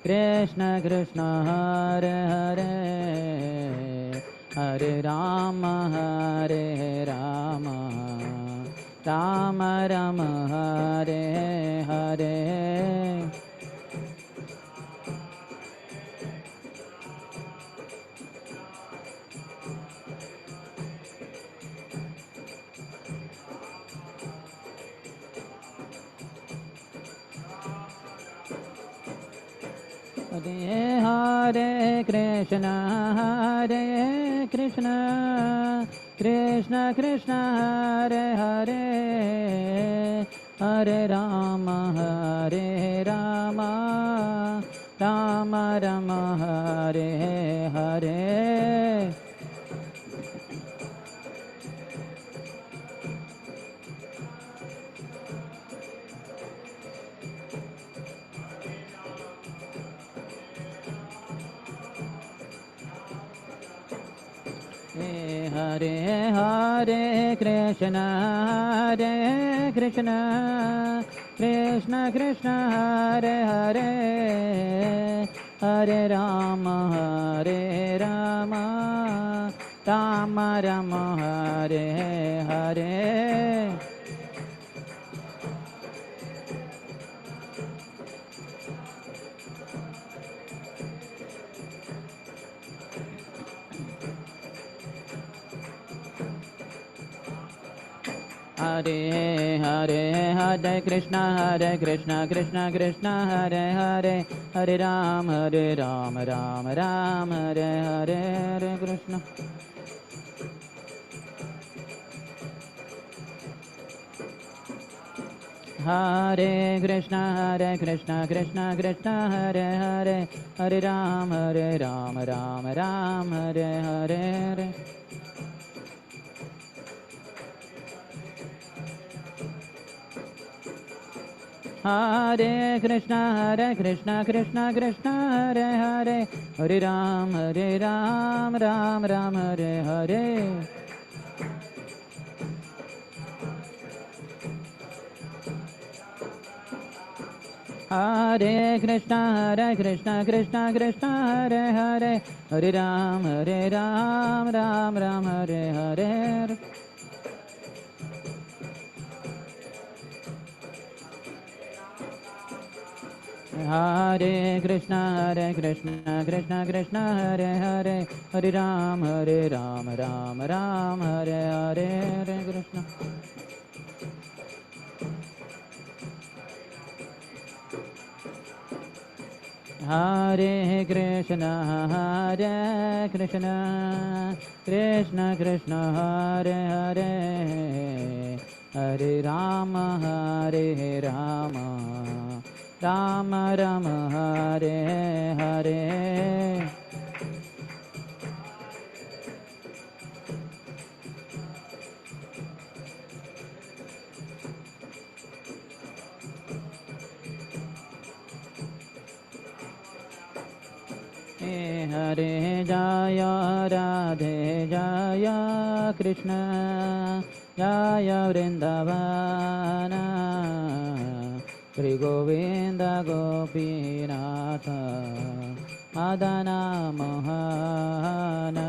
कृष्ण कृष्ण हरे हरे हरे राम राम राम हरे हरे हरे कृष्ण कृष्ण कृष्ण हरे हरे हरे राम राम राम हरे हरे हरे हरे कृष्ण कृष्ण कृष्ण हरे हरे हरे राम राम राम हरे हरे हरे हरे हरे कृष्ण कृष्ण कृष्ण हरे हरे हरे राम राम हरे हरे हरे कृष्ण हरे कृष्ण कृष्ण कृष्ण हरे हरे हरे राम राम हरे हरे हरे हरे कृष्ण कृष्ण हरे हरे हरे राम राम हरे हरे हरे कृष्ण कृष्ण हरे हरे हरे राम राम हरे हरे हरे कृष्ण कृष्ण हरे हरे हरे राम राम हरे हरे हरे कृष्ण हरे कृष्ण कृष्ण कृष्ण हरे हरे हरे राम राम हरे हरे हरे जय राधे जय कृष्ण जय वृंदावन श्री गोविंद गोपीनाथ मदन मोहन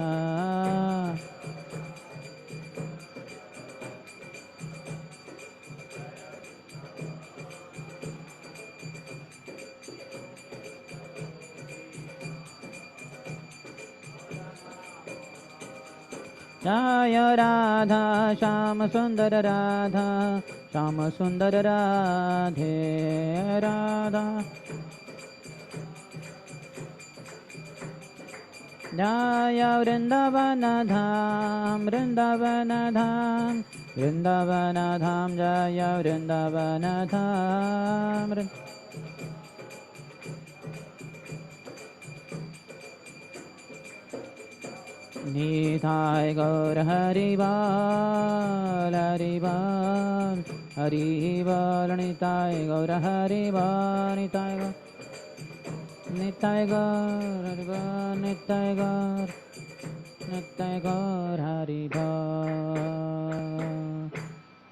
जय राधा श्याम सुंदर राधा श्याम सुंदर राधे राधा जय वृंदावन धाम जय वृंदावन धाम निताय गौर हरिबाल हरिबाल निताय गौर हरिबाल निताय गौर हरिबाल निताय गौर हरिबाल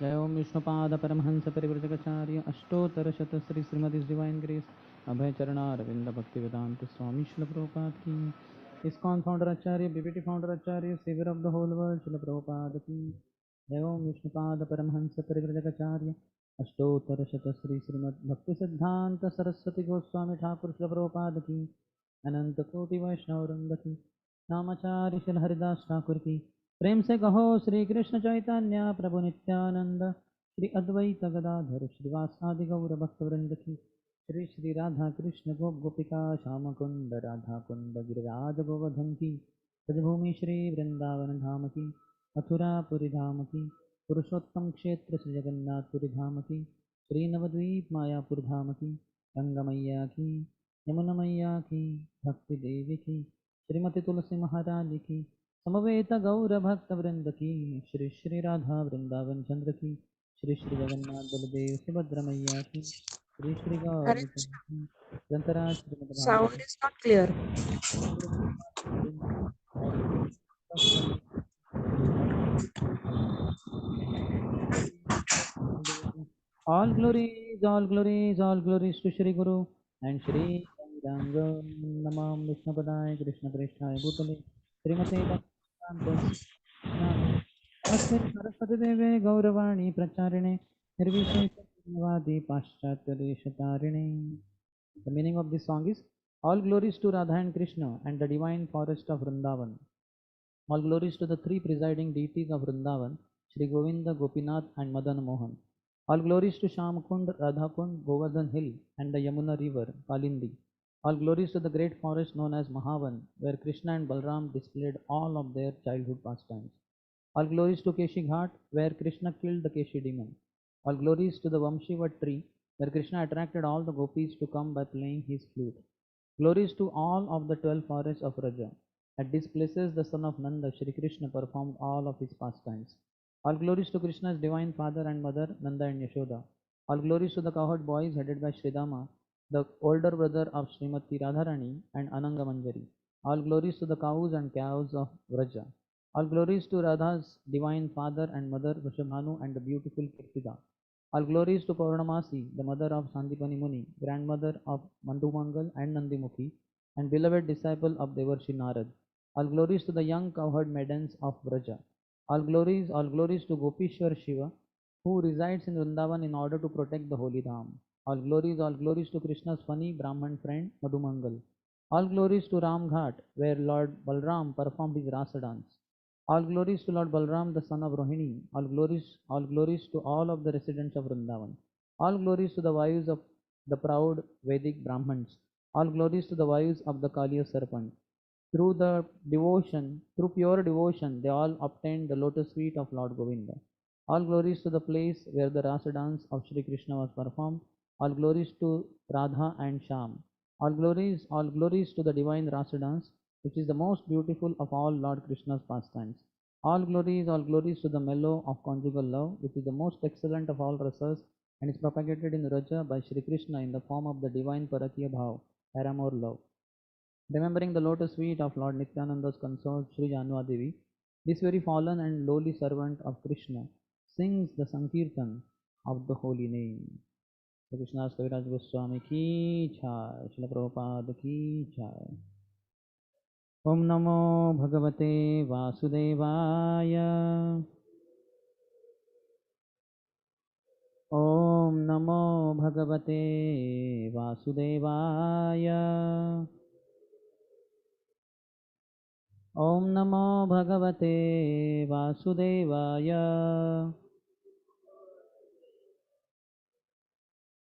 जय ओम विष्णुपाद परमहंस परिव्रजकाचार्य अष्टोत्तर श्री श्रीमती डिवाइन ग्रेस अभय चरणारविंद भक्तिवेदांत स्वामी शिल प्रभुपाद की ISKCON founder acharya BBT founder acharya saviour of the whole world Srila Prabhupada की जय ओम विष्णुपाद परमहंस परिव्रजकाचार्य अष्टोत्तर श्री श्रीमद भक्ति सिद्धांत सरस्वती गोस्वामी ठाकुर शिल प्रभुपाद की अनंत कोटि वैष्णव वृंद की नामाचार्य शिल हरिदास ठाकुर की प्रेम से कहो श्री कृष्ण चैतन्य प्रभु नित्यानंद श्री अद्वैत गदाधर श्रीवासादि गौर भक्तवृंद की श्री श्री राधा कृष्ण गोपिका श्याम कुंड राधा कुंड गिरिराज गोवर्धन की ब्रजभूमि श्री वृंदावन धाम की मथुरापुरी धाम की पुरुषोत्तम क्षेत्र श्री जगन्नाथपुरी धाम की श्री नवद्वीप मायापुर धाम की गंगा की यमुना मैया की भक्ति देवी की श्रीमती तुलसी महारानी की समवेत गौर भक्त वृंद की श्री श्री राधा वृंदावन चंद्र की श्री श्री जगन्नाथ बलदेव सुभद्रा मैया की श्री श्री गौर Hare नित्यानंद की ग्रंथराज Shrimad sound Bhagavat is not clear. all glories, all glories, all glories to Shri Guru and Shri Ranga Namam Vishnapadaya Krishna Krishnaya Bhutale Srimate Bhaktivedanta Namaste Saraswati Deve Gauravani Pracharine Nirvishesha Shunavadi Paschatya Deshatarine. The meaning of this song is all glories to Radha and Krishna and the divine forest of Vrindavan. All glories to the three presiding deities of Vrindavan, Sri Govinda, Gopinath and Madan Mohan. All glories to Shyamkund, Radhakund, Govardhan Hill and the Yamuna river, Kalindi. All glories to the great forest known as Mahavan, where Krishna and Balram displayed all of their childhood pastimes. All glories to Keshi Ghat, where Krishna killed the Keshi demon. All glories to the Vamshivat tree, where Krishna attracted all the gopis to come by playing his flute. Glories to all of the 12 forests of Raja. At these places, the son of Nanda, Shri Krishna, performed all of his pastimes. All glories to Krishna's divine father and mother, Nanda and Yashoda. All glories to the cowherd boys headed by Sridama, the older brother of Srimati Radharani and Ananga Manjari. All glories to the cows and calves of Vraja. All glories to Radha's divine father and mother, Vrishabhanu, and the beautiful Kirtida. All glories to Purnamasi, the mother of Sandipani Muni, grandmother of Mandumangal and Nandimukhi, and beloved disciple of Devarshi Narad. All glories to the young cowherd maidens of Vraja. All glories to Gopishwar Shiva, who resides in Vrindavan in order to protect the holy Dham. All glories to Krishna's funny Brahman friend Madhumangal. All glories to Ram Ghat, where Lord Balram performed his Rasa dance. All glories to Lord Balram, the son of Rohini. All glories to all of the residents of Vrindavan. All glories to the wives of the proud Vedic Brahmins. All glories to the wives of the Kaliya serpent. Through pure devotion, they all obtained the lotus feet of Lord Govinda. All glories to the place where the Rasa dance of Sri Krishna was performed. All glories to Radha and Sham. All glories to the divine Rasa dance, which is the most beautiful of all Lord Krishna's pastimes. All glories to the mellow of conjugal love, which is the most excellent of all rasas and is propagated in Raja by Sri Krishna in the form of the divine Parakya Bhav, paramour love. Remembering the lotus feet of Lord Nityananda's consort Sri Janvadevi, this very fallen and lowly servant of Krishna sings the Sankirtan of the holy name. Shri Krishna Kaviraj Goswami ki jai, Srila Prabhupada ki jai. Om Namo Bhagavate Vasudevaya. Om Namo Bhagavate Vasudevaya. Om Namo Bhagavate Vasudevaya.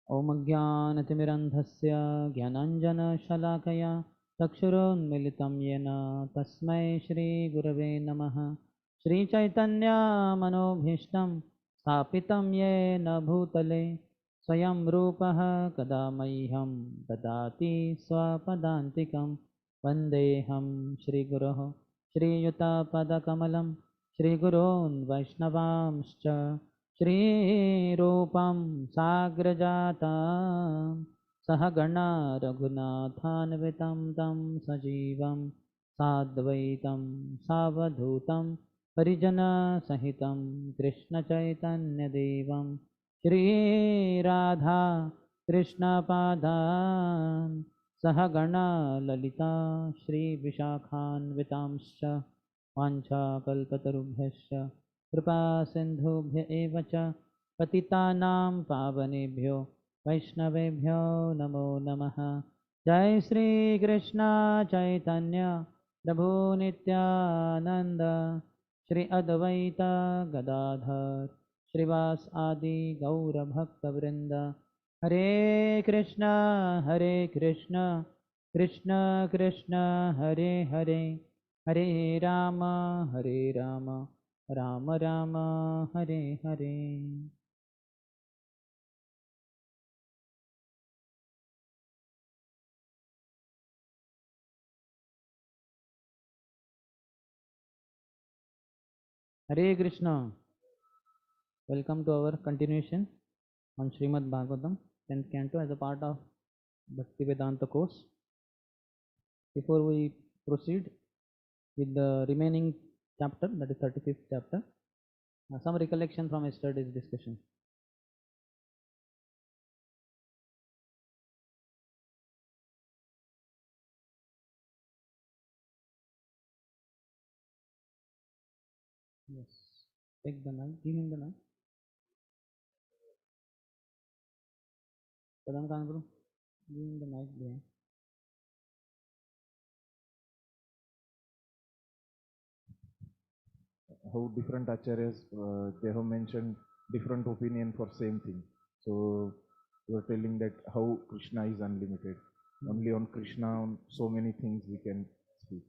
Om Ajnanatimirandhasya Gyananjana Shalakaya Chakshurunmilitam Yena Tasmai Shri Gurave Namaha. Shri Chaitanya Manobhishtam Sthapitam Yena Bhutale Swayam Rupaha Kadamaiham Dadati Swapadantikam Vandeham Shri Guruho Shri Yuta Padakamalam Shri Gurun Vaishnavamscha श्रीरूपं साग्रजातं सहगणा रघुनाथान्वितं तं सजीवं साद्वैतं सावधूतं परिजना सहितं कृष्णचैतन्यदेवं श्रीराधा कृष्णपादान् सहगणा ललिता श्रीविशाखान्वितांश्च वाञ्छाकल्पतरुभ्यश्च कृपासिन्धुभ्य एव च पतितानां पावनेभ्यो वैष्णवेभ्यो नमो नमः। जय श्रीकृष्ण चैतन्य प्रभु नित्यानंद श्री अद्वैत गदाधर श्रीवास आदि गौर भक्त वृंद। हरे कृष्णा कृष्ण कृष्ण हरे हरे, हरे राम राम राम हरे हरे। हरे Krishna. Welcome to our continuation on Srimad Bhagavatam 10th canto as a part of Bhaktivedanta course. Before we proceed with the remaining chapter, that is 35th chapter, some recollection from yesterday's discussion. Yes, take the mic, give him the mic. Padam Kanguru, give him the mic behind. How different acharyas they have mentioned different opinion for same thing. So you are telling that how Krishna is unlimited. Only on Krishna so many things we can speak.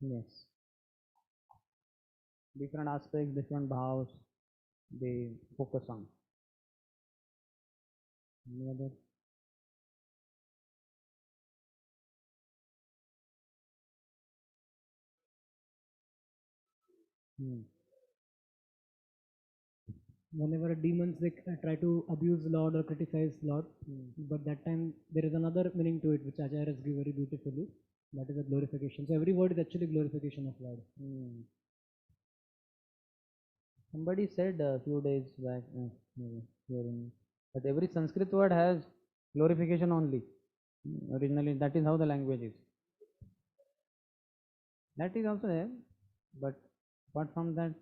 Yes. Different aspects, different bhavs, they focus on. Any other? Whenever demons they try to abuse Lord or criticize Lord, but that time there is another meaning to it which Acharyas give very beautifully. That is a glorification. So every word is actually glorification of Lord. Somebody said a few days back hearing that every Sanskrit word has glorification only. Originally, that is how the language is. That is also there, but apart from that,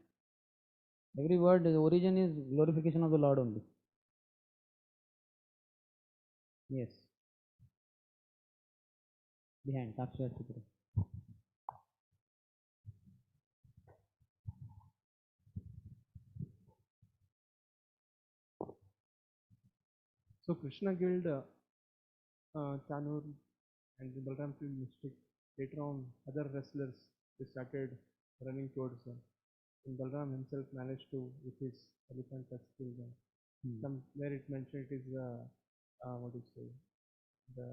every word, the origin is glorification of the Lord only. Yes. Behind, Sakshi Chitra. So Krishna killed Chanur and the Balram feel mystic. Later on, other wrestlers they started running towards him. And Balram himself managed to, with his elephant, kill them. Somewhere it mentioned it is what do you say? The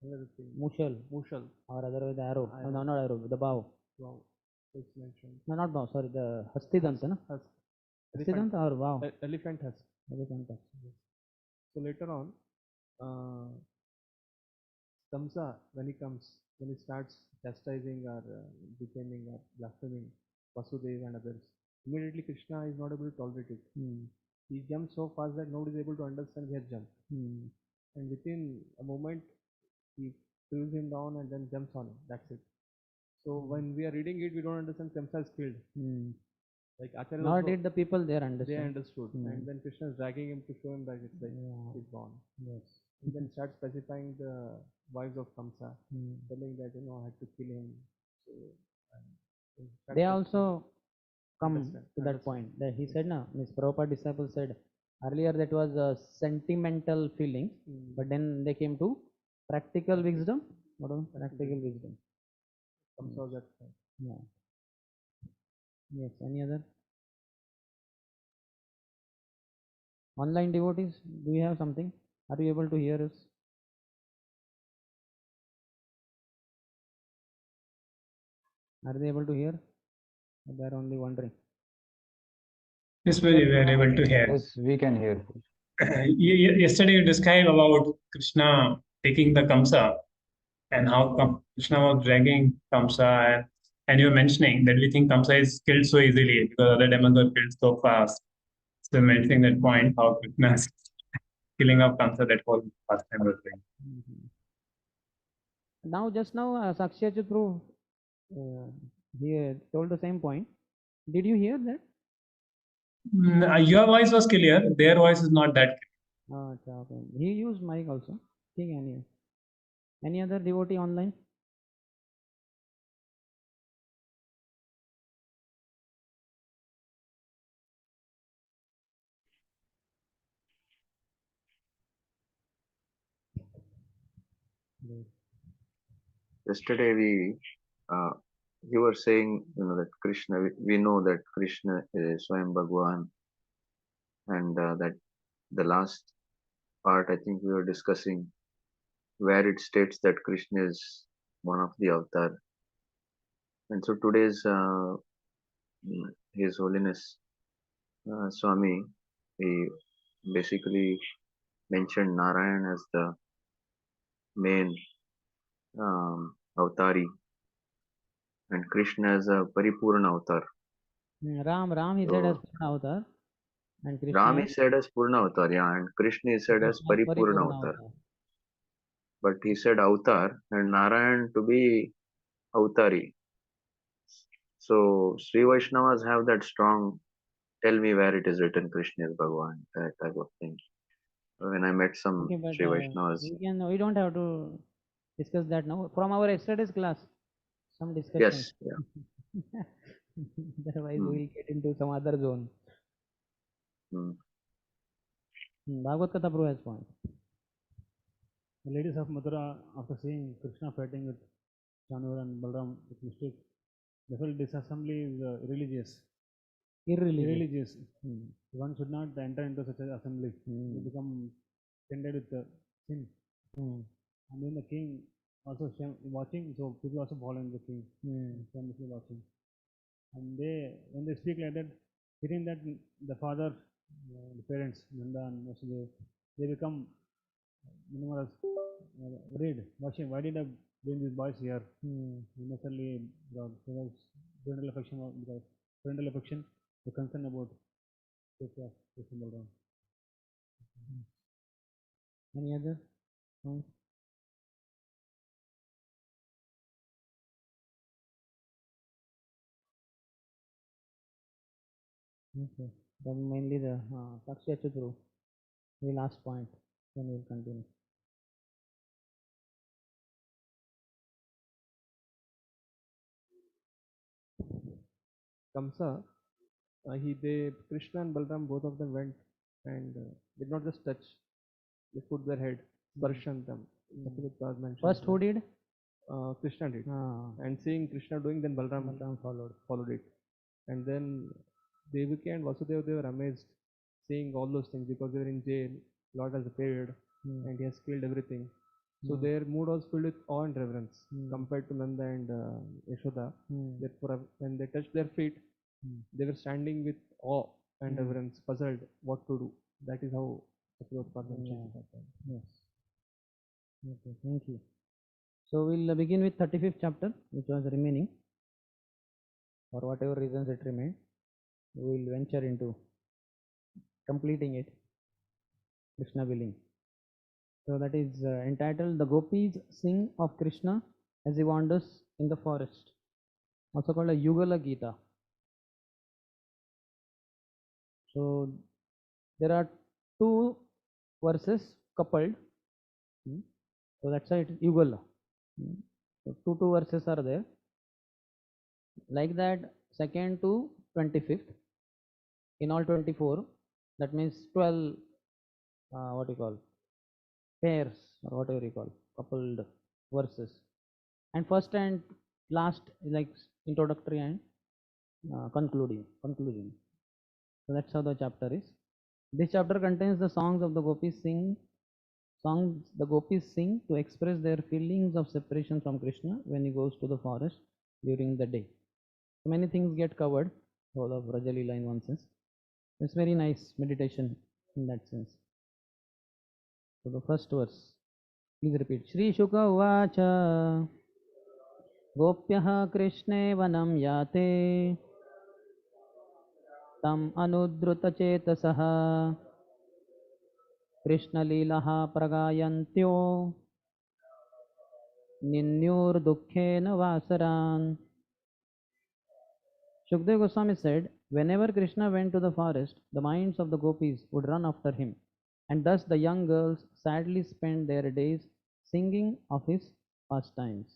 another thing. Mushal. Mushal. Or otherwise the arrow. No, not arrow, the bow. Wow. It's mentioned. No, not bow, sorry, the Hastidanta, no? Husk. Hastidanta or bow? Elephant husk. Elephant husk. So later on, Kamsa, when he starts chastising or defaming or blaspheming Vasudeva and others, immediately Krishna is not able to tolerate it. He jumps so fast that nobody is able to understand he has jumped. And within a moment, he pulls him down and then jumps on him. That's it. So when we are reading it, we don't understand Kamsa is killed. Like Acharya Nor also, did the people there they understand. understood. And then Krishna is dragging him to show him that it's like he's gone. Yes. And then start specifying the wives of Kamsa, telling that I had to kill him. So They also come Understand, to that point. That he said, no, Miss Prabhupada disciple said earlier that was a sentimental feeling, but then they came to practical wisdom. What was practical wisdom? Kamsa was that time. Yeah. Yes. Any other? Online devotees, do you have something? Are you able to hear us? Are they able to hear? Or they are only wondering. Yes, we were able to hear. Yes, we can hear. Yesterday you described about Krishna taking the Kamsa and how Krishna was dragging Kamsa and And you were mentioning that we think Kamsa is killed so easily because other demons were killed so fast. So mentioning that point, how Krishna is killing of Kamsa, that whole past time was doing. Now, just now, Sakshi Chitru he told the same point. Did you hear that? Your voice was clear. Their voice is not that clear. Okay. He used mic also. Any other devotee online? Yesterday you were saying, that Krishna, we know that Krishna is Swayam Bhagwan, and that the last part I think we were discussing where it states that Krishna is one of the avatar. And so today's His Holiness Swami, he basically mentioned Narayan as the main avatari and Krishna as a Paripurna avatar. Ram he said as Purna Avatar, and Krishna Ram as is said as Purna avatar, yeah, and Krishna is said as Paripurna Paripurna avatar. Avatar. But he said avatar and Narayan to be avatari. So Sri Vaishnavas have that strong, tell me where it is written Krishna is Bhagavan, that type of thing. When I met some Okay, but Sri Vaishnavas, we don't have to discuss that now. From our yesterday's class, some discussion. yes, yeah. Otherwise, Hmm. we will get into some other zone. Hmm. Bhagavad Gita Prabhu has point. The ladies of Mathura, after seeing Krishna fighting with Chanur and Balram with mistake, they felt this assembly is religious. Irreligious. One should not enter into such an assembly. You become tended with sin. And then the king also watching, so people also following the king, shamelessly watching. And when they speak like that, hearing that the father, the parents, Nanda and Vasudeva, they become numerous, worried. Why did I bring these boys here? Necessarily, there was parental affection, because parental affection, the concern about Krishna, Krishna Balram. Any other? Okay. Then mainly the Sakshi Chitru. The last point. Then we'll continue. Kamsa, Krishna and Balram, both of them went and did not just touch, they put their head, Sparshantam. First, who did? Krishna did. And seeing Krishna doing, then Balram followed it. And then Devaki and Vasudeva, they were amazed seeing all those things because they were in jail. Lord has appeared and he has killed everything. So their mood was filled with awe and reverence compared to Nanda and Yashoda. Therefore, when they touched their feet, they were standing with awe and reverence, puzzled what to do. That is how Satyotpada mentions it. Yes. Okay, thank you. So we'll begin with 35th chapter, which was remaining. For whatever reasons it remained, we will venture into completing it. Krishna willing. So that is entitled The Gopis Sing of Krishna as he wanders in the forest, also called a Yugala Gita. So there are two verses coupled, so that's why it is Yugala. So two verses are there. Like that, 2nd to 25th, in all 24, that means 12 what you call pairs or whatever you call coupled verses, and first and last is like introductory and conclusion. So that's how the chapter is. This chapter contains the songs of the gopis sing to express their feelings of separation from Krishna when he goes to the forest during the day. So many things get covered, whole of Rajalila in one sense. It's very nice meditation in that sense. So the first verse, please repeat. Shri Shuka Vacha गोप्यः कृष्णे वनं याते तम् अनुद्रुतचेतसः कृष्णलीलः प्रगायन्त्यो निन्योर्दुःखेन वासरान्. Shukdev Goswami said, whenever Krishna went to the forest, the minds of the gopis would run after him, and thus the young girls sadly spent their days singing of his pastimes.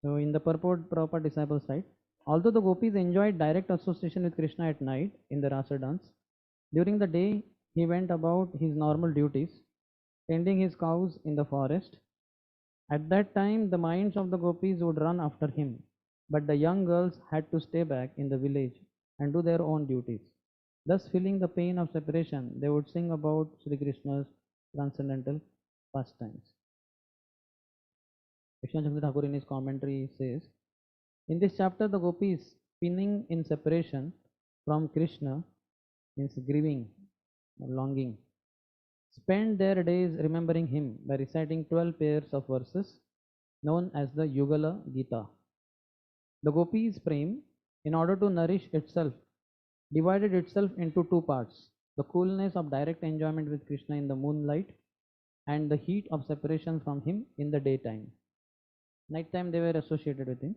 So, in the purport, Prabhupada disciples write, although the gopis enjoyed direct association with Krishna at night in the rasa dance, during the day he went about his normal duties, tending his cows in the forest. At that time, the minds of the gopis would run after him, but the young girls had to stay back in the village and do their own duties. Thus, feeling the pain of separation, they would sing about Sri Krishna's transcendental pastimes. Krishna Chandra Thakur in his commentary says, in this chapter, the gopis pinning in separation from Krishna means grieving or longing, spend their days remembering him by reciting 12 pairs of verses known as the Yugala Gita. The gopis' prem, in order to nourish itself, divided itself into two parts, the coolness of direct enjoyment with Krishna in the moonlight and the heat of separation from him in the daytime. Nighttime they were associated with him,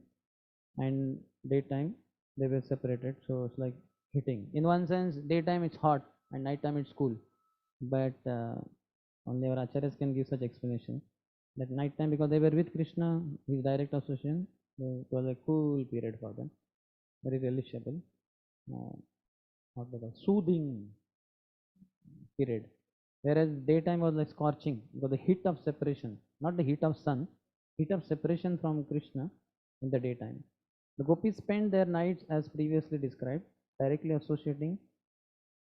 and daytime they were separated, so it's like hitting. In one sense, daytime it's hot and nighttime it's cool, but only our acharyas can give such explanation that nighttime, because they were with Krishna, his direct association, it was a cool period for them, very relishable, what they call soothing period. Whereas daytime was like scorching because the heat of separation, not the heat of sun, heat of separation from Krishna in the daytime. The gopis spent their nights as previously described, directly associating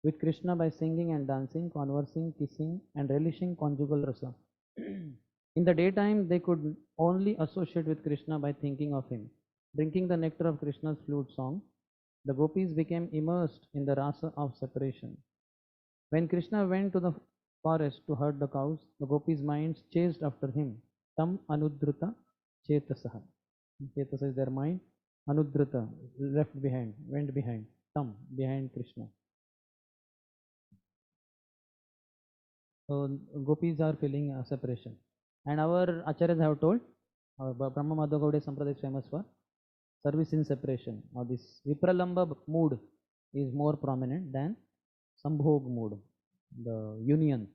with Krishna by singing and dancing, conversing, kissing, and relishing conjugal rasa. In the daytime, they could only associate with Krishna by thinking of him. Drinking the nectar of Krishna's flute song, the gopis became immersed in the rasa of separation. When Krishna went to the forest to herd the cows, the gopis' minds chased after him. Tam anudruta chetasaha. Chetasa is their mind. Anudruta, left behind, went behind. Tam, behind Krishna. So gopis are feeling a separation. And our acharyas have told, our Brahma Madhva Gaudiya Sampradaya is famous for service in separation. Or this Vipralamba mood is more prominent than Sambhog mood, the union.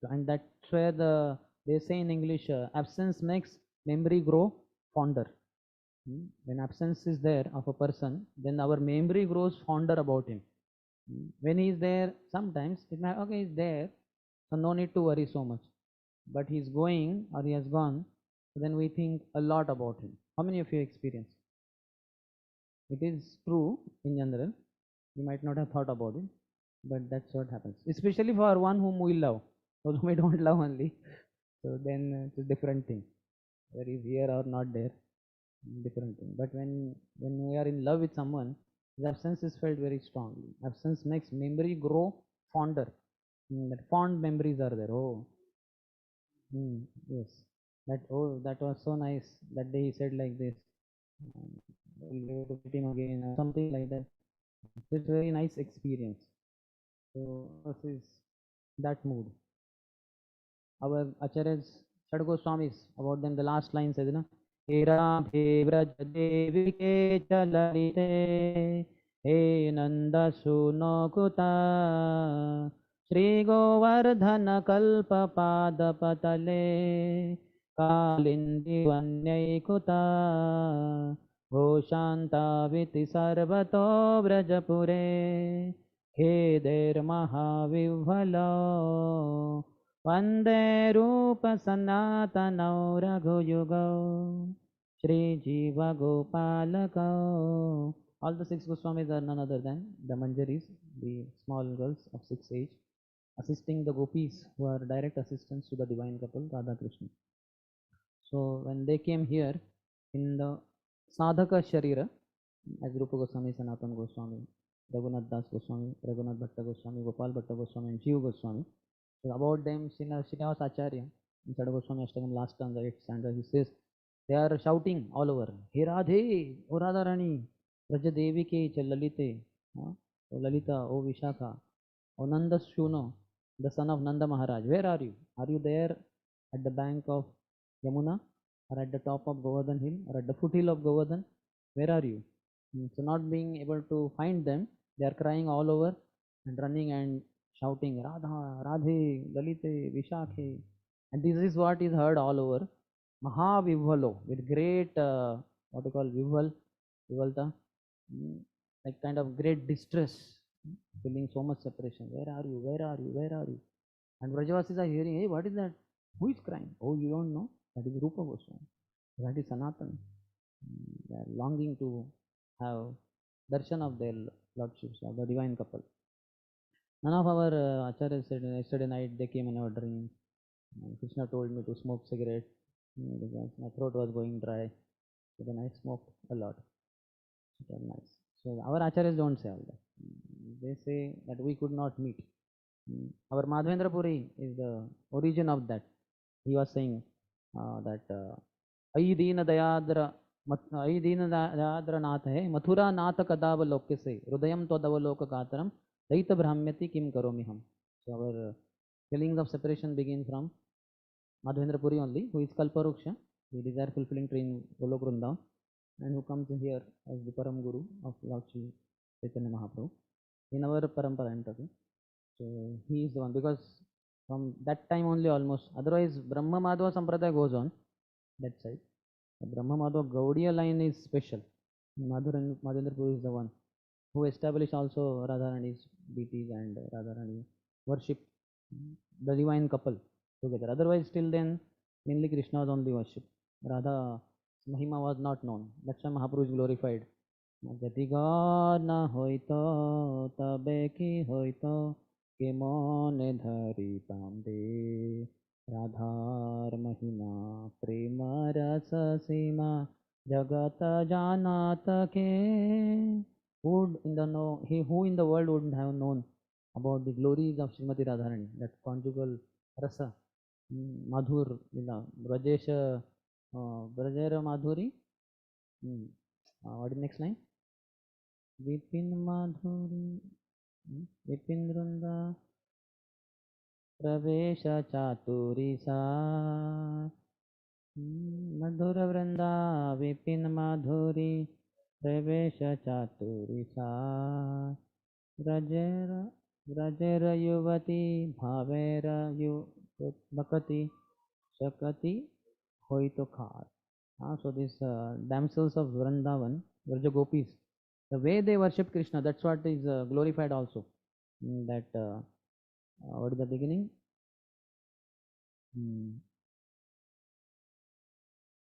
And that's where they say in English, absence makes memory grow fonder. When absence is there of a person, then our memory grows fonder about him. When he is there, sometimes it may, okay, he's there, so no need to worry so much. But he's going or he has gone, so then we think a lot about him. How many of you experience? It is true in general. You might not have thought about it, but that's what happens. Especially for one whom we love, those whom we don't love only. So then it's a different thing. Whether he's here or not there, different thing. But when we are in love with someone, his absence is felt very strongly. Absence makes memory grow fonder. That fond memories are there. Oh, yes. That, oh, that was so nice. That day he said like this. We'll go to meet him again or something like that. It's a very nice experience. So this is that mood. Our acharyas, Shad Goswamis, about them the last line says, na, Radhe Vraj Devike Chalalite He Nanda Sunokuta Shri Govardhana Kalpa Pada Patale Kalindi Vanyaikuta Hoshanta Viti Sarvato Vrajapure Kheder Mahavivalo Vande Rupa Sanatana Raghuyuga Shri Jiva Gopalaka. All the six Goswamis are none other than the Manjaris, the small girls of 6 age, assisting the gopis who are direct assistants to the divine couple Radha Krishna. So when they came here in the Sadhaka Sharira, as Rupa Goswami, Sanatana Goswami, Raghunath Das Goswami, Raghunath Bhatta Goswami, Gopal Bhatta Goswami, and Jiva Goswami, So about them, Srinivas Acharya, in Sada Goswami Ashtakam last stanza, 8th stanza, he says, they are shouting all over, He Radhe, O Radharani, Raja Devike, Lalite, O Lalita, O Vishakha, O Nanda Shuno, the son of Nanda Maharaj, where are you? Are you there at the bank of Yamuna, or at the top of Govardhan Hill, or at the foothill of Govardhan? Where are you? So not being able to find them, they are crying all over and running and shouting, Radha, Radhe, Lalite, Vishakhe. And this is what is heard all over. Mahavivhalo, with great, what you call Vivalta, like kind of great distress, feeling so much separation. Where are you? Where are you? Where are you? And Vrajavasis are hearing, hey, what is that? Who is crying? Oh, you don't know? That is Rupa Goswami. That is Sanatan. They are longing to have darshan of their lordships, of the divine couple. None of our acharyas said yesterday night they came in our dream. Krishna told me to smoke cigarette because my throat was going dry. So then I smoked a lot. It was nice. So our acharyas don't say all that. They say that we could not meet. Our Madhavendra Puri is the origin of that. He was saying that Ai Dina Dayadra Ai Dina Dayadra Nath hai Mathura Nath Kadavaloke se Rudayam Todavaloka Gataram Daita Brahmyati Kim Karomi Ham. So our feelings of separation begin from Madhavendra Puri only, who is Kalparuksha, the desire fulfilling tree in Golok Vrindavan, and who comes here as the Param Guru of Lord Shri Chaitanya Mahaprabhu. In our Parampara, I'm talking. So he is the one, because from that time only almost, otherwise Brahma Madhava Sampradaya goes on that side. The Brahma Madhava Gaudiya line is special. Madhavendra Puri is the one who established also Radharani's deities and Radharani worship, the divine couple together. Otherwise, till then, mainly Krishna was only worship. Radha Mahima was not known. That's why Mahaprabhu is glorified. Jatigar na hoito tabe ki hoito ke mone dhari tamde Radhar Mahima prema rasa sima jagata janata ke. Who in the know he who in the world wouldn't have known about the glories of Srimati Radharani, that conjugal rasa, madhur, Brajesha, Brajera Madhuri. What is the next line? Vipin Madhuri, Vipin Drunda, Pravesha Chaturi Sa, Madhura Vranda, Vipin Madhuri, Pravesha Chaturi Sa, Vrajera Yuvati, Bhavera Bhakati, Shakati, Hoitokar. So these damsels of Vrindavan, Vraja Gopis, the way they worship Krishna, that's what is glorified also. That what is the beginning?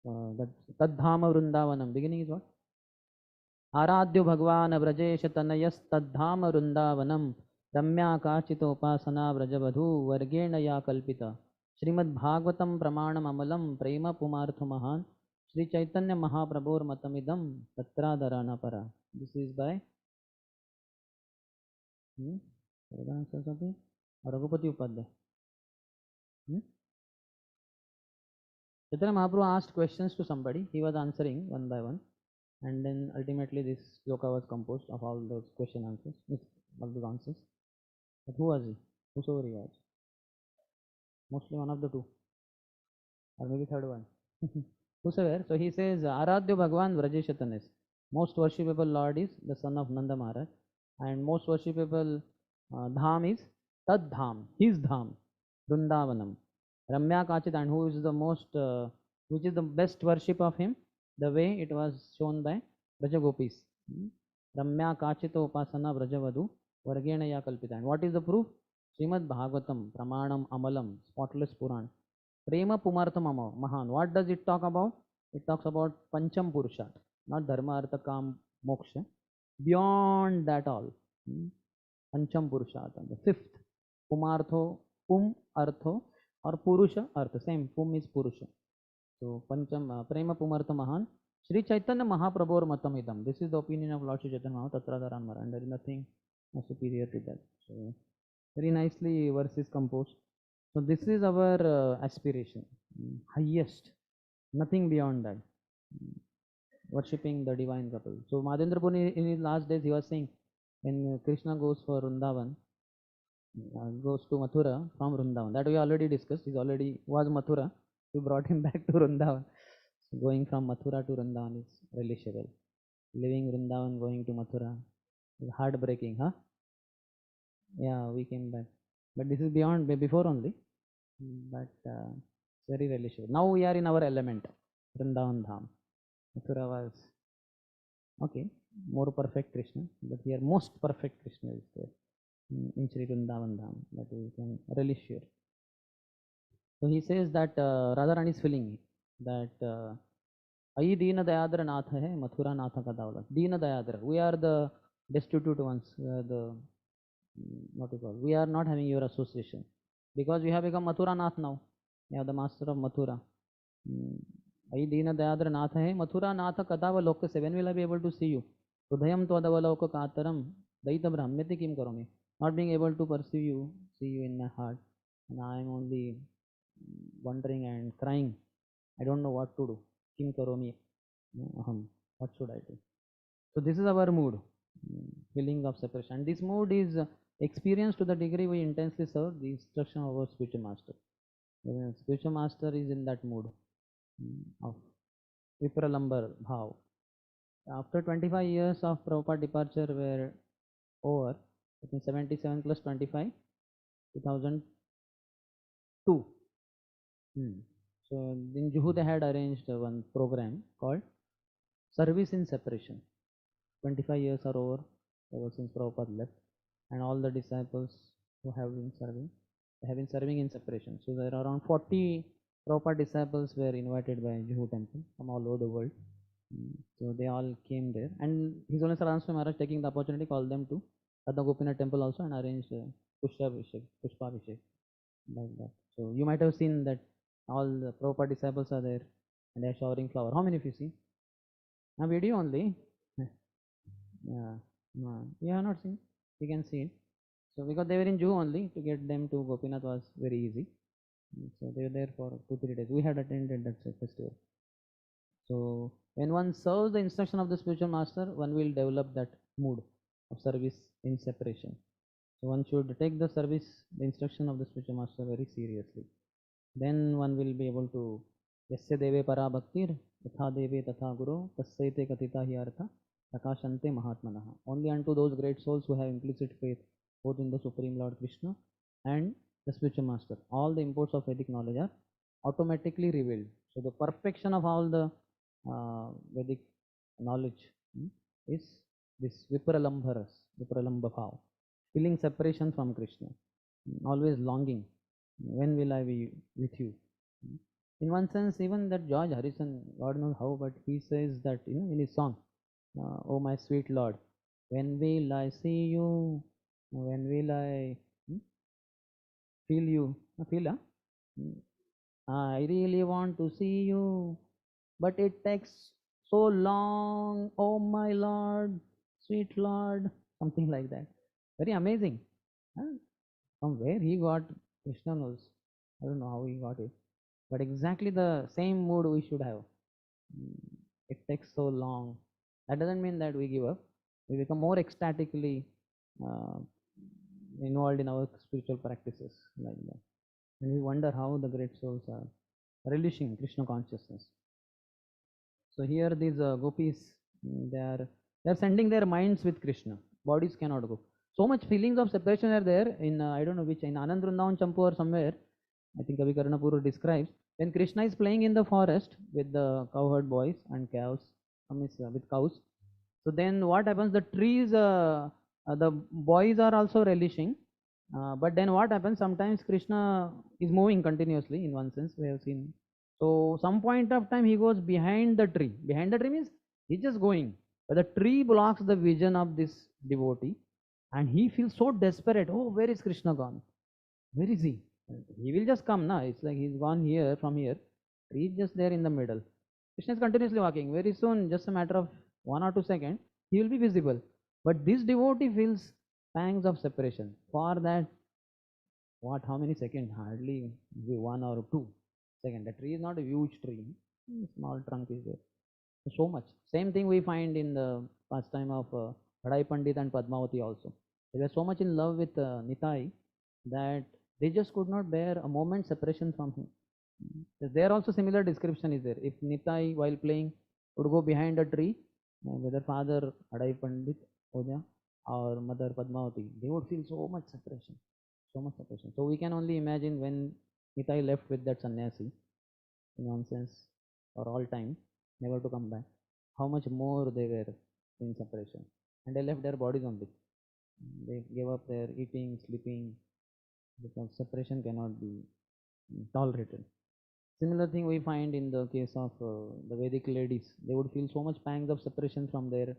That Tadhama Vrindavanam. Beginning is what? Aradhyo Bhagwan Vrajesh Tanayas Tadhama Vrindavanam Ramya Kachitopasana Vrajavadhu Vargena Ya Kalpita Srimad Bhagavatam Pramanam Amalam Prema Pumartha Mahan Sri Chaitanya Mahaprabhur Matamidam Tatradharana Para. This is by Raghupati Upadhyay. Chaitanya Mahaprabhu asked questions to somebody. He was answering one by one. And then ultimately this sloka was composed of all those question answers, all those answers. But who was he? Whosoever he was. Mostly one of the two. Or maybe third one. Whosoever. So he says, Aradhya Bhagwan Vrajeshatanes. Most worshipable Lord is the son of Nanda Maharaj. And most worshipable Dham is Tad Dham, his Dham, Vrindavanam. Ramya Kachit, and who is the most, which is the best worship of him? The way it was shown by Braja Gopis. Ramya Kachita Upasana Brajavadu Vargena Ya Kalpita. And what is the proof? Srimad Bhagavatam, Pramanam Amalam, spotless Puran. Prema Pumartha Mahan. What does it talk about? It talks about Pancham Purushat, not Dharma, Artha, Kam, Moksha. Beyond that all. Pancham Purushartha, the fifth. Pumartho, Pum, Artho, or Purusha, Artha. Same, Pum is Purusha. So Pancham, Prema Pumartha Mahan. Sri Chaitanya Mahaprabhur Matamidam. This is the opinion of Lord Sri Chaitanya Mahaprabhu, Tatradharan, and there is nothing superior to that. So very nicely verse is composed. So this is our aspiration, highest, nothing beyond that. Worshipping the divine couple. So Madhendra Puri in his last days he was saying, when Krishna goes for Vrindavan, goes to Mathura from Vrindavan. That we already discussed. He already was Mathura. We brought him back to Vrindavan. So going from Mathura to Vrindavan is relishable. Leaving Vrindavan, going to Mathura is heartbreaking, huh? Yeah, we came back. But this is beyond, before only. But it's very relishable. Now we are in our element, Vrindavan Dham. Mathura was, okay, more perfect Krishna. But here most perfect Krishna is there in Sri Vrindavan Dham. That we can relish here. So he says that Radharani is feeling that Ayi Deena Dayadra Nath hai, Mathura Natha ka Daulat. Deena Dayadra. We are the destitute ones. We are the, what you call, we are not having your association. Because we have become Mathura Nath now. We are the master of Mathura. Ayi Deena Dayadra Nath hai, Mathura Natha Kadava Lokase. When will I be able to see you? Hridayam Tvadavaloka Kataram Daita Brahmyati Kim Karomi. Not being able to perceive you, see you in my heart. And I am only wondering and crying. I don't know what to do. Kim karomi aham. What should I do? So this is our mood, feeling of separation. And this mood is experienced to the degree we intensely serve the instruction of our spiritual master. The spiritual master is in that mood of Vipralambar Bhav. After 25 years of Prabhupada departure were over, I think 77 plus 25, 2002. So in Juhu they had arranged one program called Service in Separation. 25 years are over ever since Prabhupada left, and all the disciples who have been serving, they have been serving in separation. So there are around 40 Prabhupada disciples were invited by Juhu temple from all over the world. So they all came there, and His Holiness Radharani Maharaj taking the opportunity called them to Radha Gopinath temple also and arranged Pushpabhishek like that. So you might have seen that all the Prabhupada disciples are there and they are showering flower. How many of you see? A video only. Yeah, no, you have not seen. You can see it. So because they were in Jew only, to get them to Gopinath was very easy. So they were there for 2-3 days. We had attended that festival. So when one serves the instruction of the spiritual master, one will develop that mood of service in separation. So one should take the service, the instruction of the spiritual master very seriously. Then one will be able to Yasya Deve Para Bhaktir, Tatha Deve Tatha Guru, Tasyaite Katita Hyartha, Prakashante Mahatmanaha. Only unto those great souls who have implicit faith both in the Supreme Lord Krishna and the spiritual master. All the imports of Vedic knowledge are automatically revealed. So the perfection of all the Vedic knowledge is this Vipralambha Bhav, feeling separation from Krishna, always longing. When will I be with you? In one sense, even that George Harrison, God knows how, but he says that in his song, "Oh my sweet Lord, when will I see you? When will I feel you?" Feel, huh? I really want to see you, but it takes so long. Oh my Lord, sweet Lord, something like that. Very amazing. Huh? From where he got, Krishna knows. I don't know how he got it, but exactly the same mood we should have. It takes so long. That doesn't mean that we give up. We become more ecstatically uh, involved in our spiritual practices like that. And we wonder how the great souls are relishing Krishna consciousness. So here these gopis, they are sending their minds with Krishna. Bodies cannot go. So much feelings of separation are there in I don't know which, in Anand Vrindavan Champu or somewhere. I think Kavi Karnapur describes when Krishna is playing in the forest with the cowherd boys and cows, with cows. So then what happens? The trees, the boys are also relishing. But then what happens? Sometimes Krishna is moving continuously. In one sense, we have seen. So some point of time he goes behind the tree. Behind the tree means he's just going. But the tree blocks the vision of this devotee, and he feels so desperate. Oh, where is Krishna gone? Where is he? He will just come now. It's like he's gone here from here. He's just there in the middle. Krishna is continuously walking. Very soon, just a matter of 1 or 2 seconds, he will be visible. But this devotee feels pangs of separation. For that, What? How many seconds? Hardly maybe 1 or 2 seconds. The tree is not a huge tree. Small trunk is there. So much. Same thing we find in the pastime of Radai Pandit and Padmavati also. They were so much in love with Nitai that they just could not bear a moment separation from him. There also similar description is there. If Nitai while playing would go behind a tree, whether father Radai Pandit Oja or mother Padmavati, they would feel so much separation. So much separation. So we can only imagine when Nitai left with that sannyasi, nonsense for all time, never to come back, how much more they were in separation. And they left their bodies only. They gave up their eating, sleeping, because separation cannot be tolerated. Similar thing we find in the case of the Vedic ladies. They would feel so much pangs of separation from their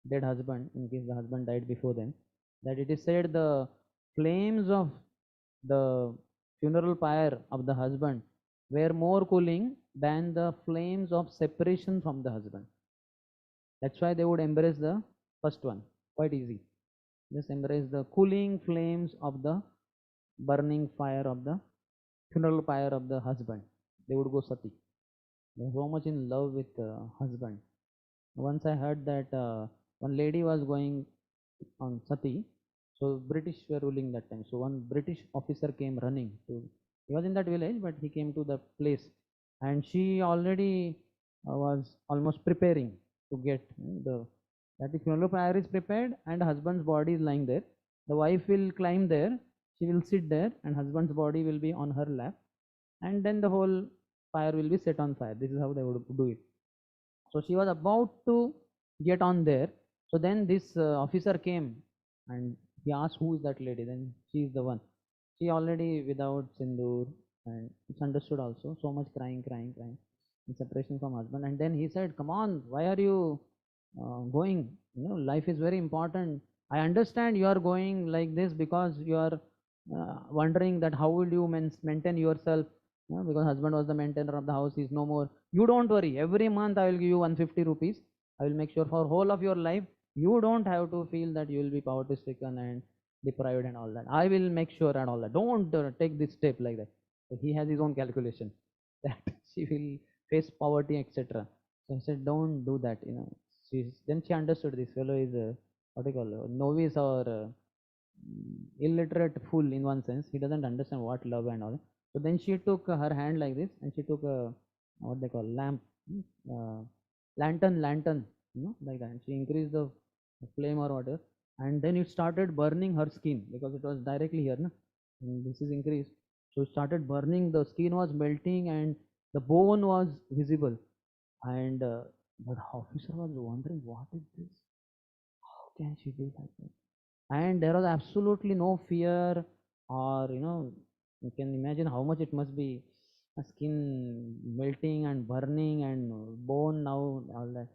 dead husband in case the husband died before them, that it is said the flames of the funeral pyre of the husband were more cooling than the flames of separation from the husband. That's why they would embrace the first one. Quite easy. Just embrace the cooling flames of the burning fire of the funeral pyre of the husband. They would go sati. They're so much in love with husband. Once I heard that one lady was going on sati, so British were ruling that time. So one British officer came running to. He was in that village, but he came to the place, and she already was almost preparing to get the that the funeral pyre is prepared and husband's body is lying there. The wife will climb there. She will sit there, and husband's body will be on her lap, and then the whole fire will be set on fire. This is how they would do it. So she was about to get on there. So then this officer came and he asked, who is that lady? Then she is the one. She already without sindoor, and it's understood also. So much crying, crying, crying in separation from husband. And then he said, come on, why are you going? You know, life is very important. I understand you are going like this because you are wondering that how will you maintain yourself, because husband was the maintainer of the house, is no more. You don't worry, every month I will give you 150 rupees. I will make sure for whole of your life you don't have to feel that you will be poverty stricken and deprived and all that. I will make sure and all that. Don't take this step like that. So he has his own calculation that she will face poverty, etc. So he said, don't do that. Then she understood this fellow is what do you call novice or illiterate fool in one sense. He doesn't understand what love and all. So then she took her hand like this, and she took a what they call lamp, uh, lantern, like that. And she increased the flame or whatever, and then it started burning her skin because it was directly here, na? And this is increased. So it started burning. The skin was melting, and the bone was visible. And the officer was wondering, what is this? How can she do that? And there was absolutely no fear, or you can imagine how much it must be, skin melting and burning and bone now, all that.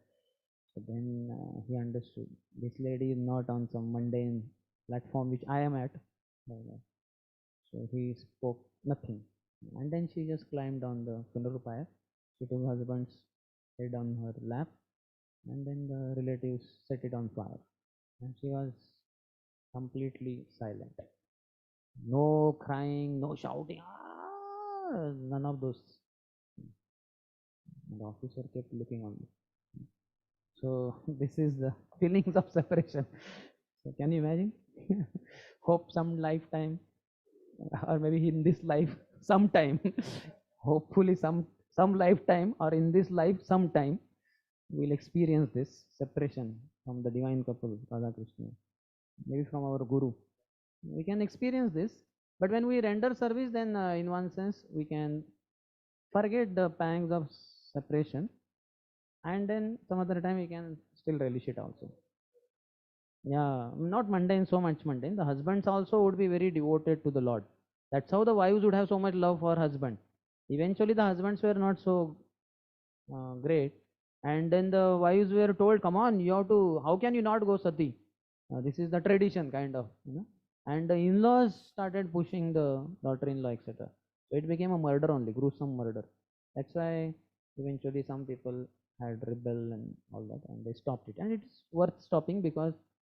So then he understood this lady is not on some mundane platform which I am at. So he spoke nothing, and then she just climbed on the funeral pyre. She took her husband's head on her lap, and then the relatives set it on fire, and she was completely silent. No crying, no shouting, none of those. The officer kept looking on me. So this is the feelings of separation. So can you imagine? Hope some lifetime, or maybe in this life, sometime, hopefully some lifetime, or in this life, sometime, we'll experience this separation from the divine couple, Radha Krishna, maybe from our Guru. We can experience this, but when we render service, then in one sense we can forget the pangs of separation, and then some other time we can still relish it also. Yeah, not mundane, so much mundane. The husbands also would be very devoted to the Lord. That's how the wives would have so much love for husband. Eventually the husbands were not so great, and then the wives were told, come on, you have to, how can you not go sati? This is the tradition, kind of, and the in-laws started pushing the daughter-in-law, etc. So it became a murder only, gruesome murder. That's why eventually some people had rebel and all that, and they stopped it. And it's worth stopping because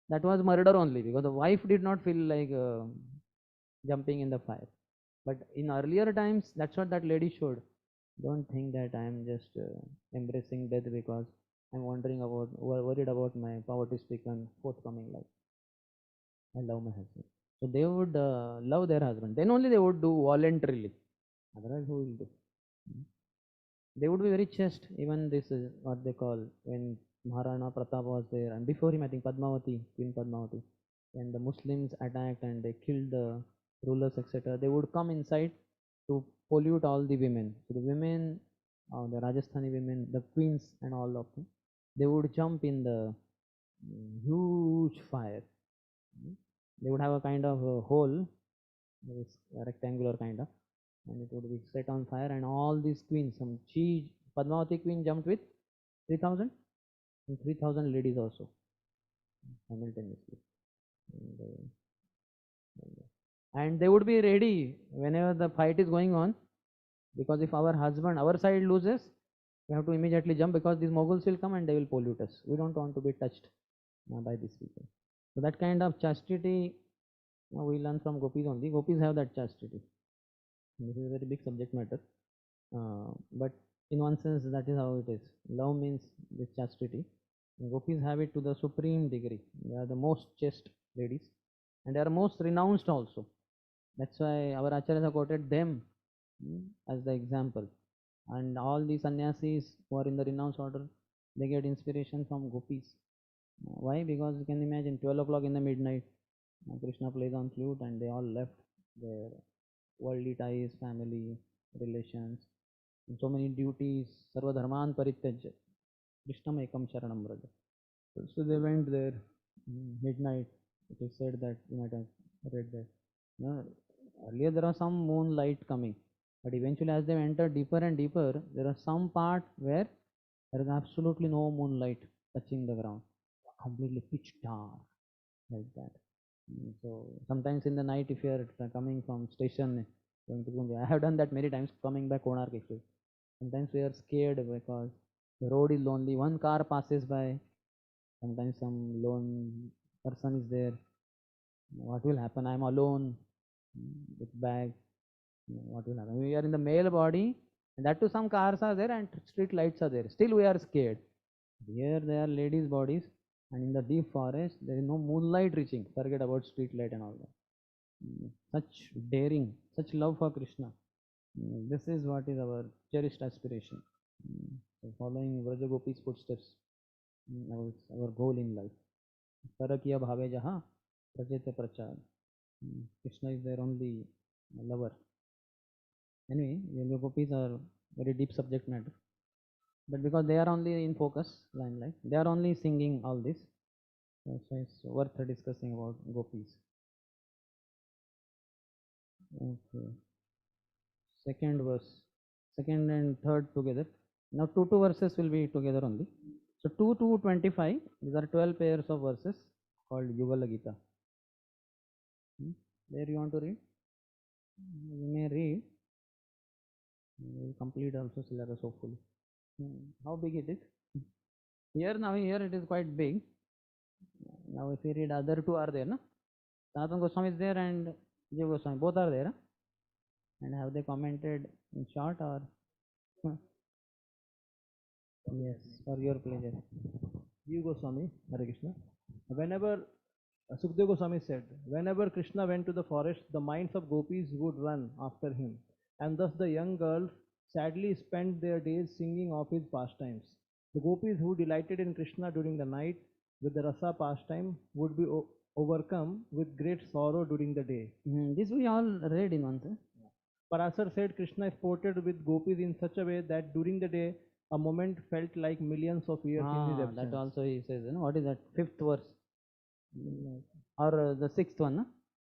that was murder only, because the wife did not feel like jumping in the fire. But in earlier times, that's what that lady showed. Don't think that I am just embracing death because I'm worried about my poverty-stricken forthcoming life. I love my husband. So they would love their husband. Then only they would do voluntarily. Otherwise, who will do? They would be very chaste. Even this is what they call when Maharana Pratap was there, and before him, I think Padmavati, Queen Padmavati, when the Muslims attacked and they killed the rulers, etc., they would come inside to pollute all the women. So the women, the Rajasthani women, the queens, and all of them, they would jump in the huge fire. They would have a kind of a hole, this rectangular kind of, and it would be set on fire, and all these queens, Padmavati queen jumped with 3,000 and 3,000 ladies also simultaneously. And they would be ready whenever the fight is going on, because if our side loses, we have to immediately jump because these Moguls will come and they will pollute us. We don't want to be touched by these people. So that kind of chastity we learn from gopis only. Gopis have that chastity. This is a very big subject matter, but in one sense that is how it is. Love means this chastity. Gopis have it to the supreme degree. They are the most chaste ladies, and they are most renounced also. That's why our acharyas have quoted them as the example. And all the sannyasis who are in the renounced order, they get inspiration from gopis. Why? Because you can imagine 12 o'clock in the midnight, Krishna plays on flute and they all left their worldly ties, family, relations, and so many duties. Sarva dharman parityajya Krishnam ekam sharanam vraja. So they went there midnight. It is said that you might have read that. No, earlier there was some moonlight coming, but eventually as they entered deeper and deeper, there was some part where there is absolutely no moonlight touching the ground, completely pitch dark like that. So sometimes in the night, if you are coming from station going to Puне, I have done that many times coming back Konark actually. Sometimes we are scared because the road is lonely. One car passes by. Sometimes some lone person is there. What will happen? I am alone with bag. What will happen? We are in the male body, and that too some cars are there and street lights are there. Still we are scared. Here they are ladies' bodies, and in the deep forest there is no moonlight reaching. Forget about street light and all that. Such daring, such love for Krishna. This is what is our cherished aspiration. So following Vrajagopi's footsteps, our goal in life. Parakiya bhave jaha prajete prachar. Krishna is their only lover. Anyway, yoga gopis are very deep subject matter. But because they are only in focus, limelight, they are only singing all this. So it's worth discussing about gopis. Okay. Second verse, second and third together. Now two verses will be together only. So 2 to 25, these are 12 pairs of verses called Yugala Gita. There you want to read? You may read. We will complete also syllabus hopefully. How big it is? Here it is quite big. Now if you read, other two are there, no? Sanatana Goswami is there and Jiva Goswami, both are there. And have they commented in short or? Yes, for your pleasure. Jiva Goswami, Hare Krishna. Whenever Sukadeva Goswami said, whenever Krishna went to the forest, the minds of gopis would run after him, and thus the young girls sadly spent their days singing of his pastimes. The gopis who delighted in Krishna during the night with the rasa pastime would be overcome with great sorrow during the day. This we all read in one sense. Parasar said Krishna sported with gopis in such a way that during the day a moment felt like millions of years in his absence. That also he says, what is that? Fifth verse. Or the sixth one.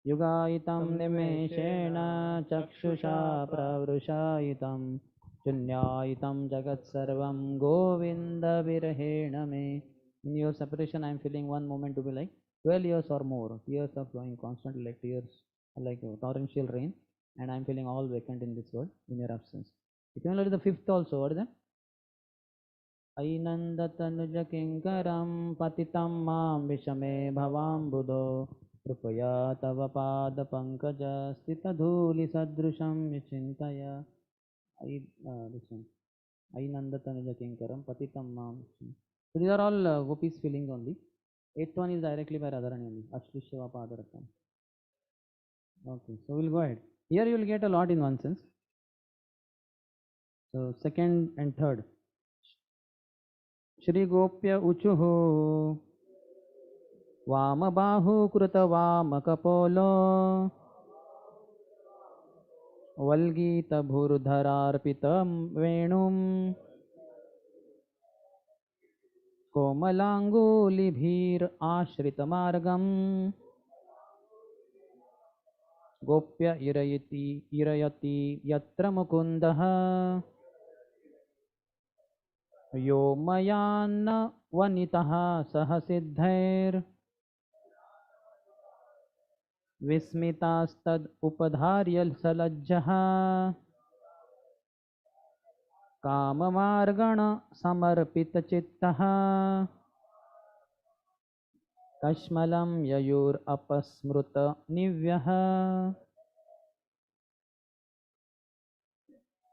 Yugaitam nimeshena chakshusha pravrushaitam chunyaitam jagat sarvam govinda virahena me. In your separation, I am feeling one moment to be like 12 years or more. Tears are flowing constantly like tears, like torrential rain. And I am feeling all vacant in this world in your absence. Similarly, the fifth also, what is that? Ainandatanuja kinkaram patitam mam vishame bhavam buddho कृपया तव पादपङ्कजस्थितधूलिसदृशं विचिन्तय this one. Ainandatanajakinkaram patitam mam. So these are all gopis feelings only. Eighth one is directly by Radharani only. Ashlishyava padarakam. Okay, so we'll go ahead. Here you will get a lot in one sense. So second and third. Shri Gopya Uchuhu Vamabahu Krita Vamakapolo Valgita Bhurdhararpitam Venum Komalangulibhir Ashritamaargam Gopya irayati yatra mukundaha यो मयान्न वनितः सह सिद्धैर् विस्मितास्तद् उपधार्य सलज्जः काममार्गण समर्पितचित्तः कश्मलं ययुरपस्मृत निव्यः.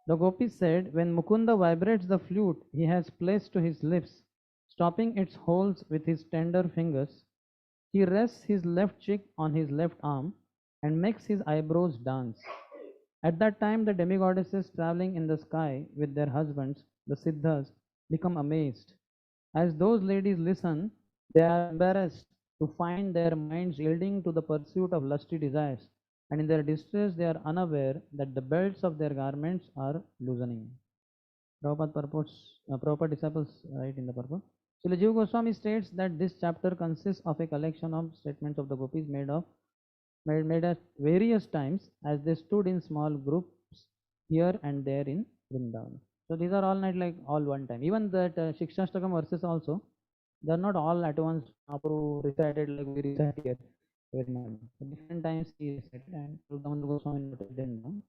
The gopis said, when Mukunda vibrates the flute he has placed to his lips, stopping its holes with his tender fingers, he rests his left cheek on his left arm and makes his eyebrows dance. At that time, the demigoddesses traveling in the sky with their husbands, the Siddhas, become amazed. As those ladies listen, they are embarrassed to find their minds yielding to the pursuit of lusty desires, and in their distress, they are unaware that the belts of their garments are loosening. Prabhupada disciples write in the purport. Srila Jiva Goswami states that this chapter consists of a collection of statements of the gopis made at various times as they stood in small groups here and there in Vrindavan. So these are all not like all one time. Even that Shikshashtakam verses also, they are not all at once Mahaprabhu recited like we recite here every morning. At different times he recited, and Damodar Goswami noted them down.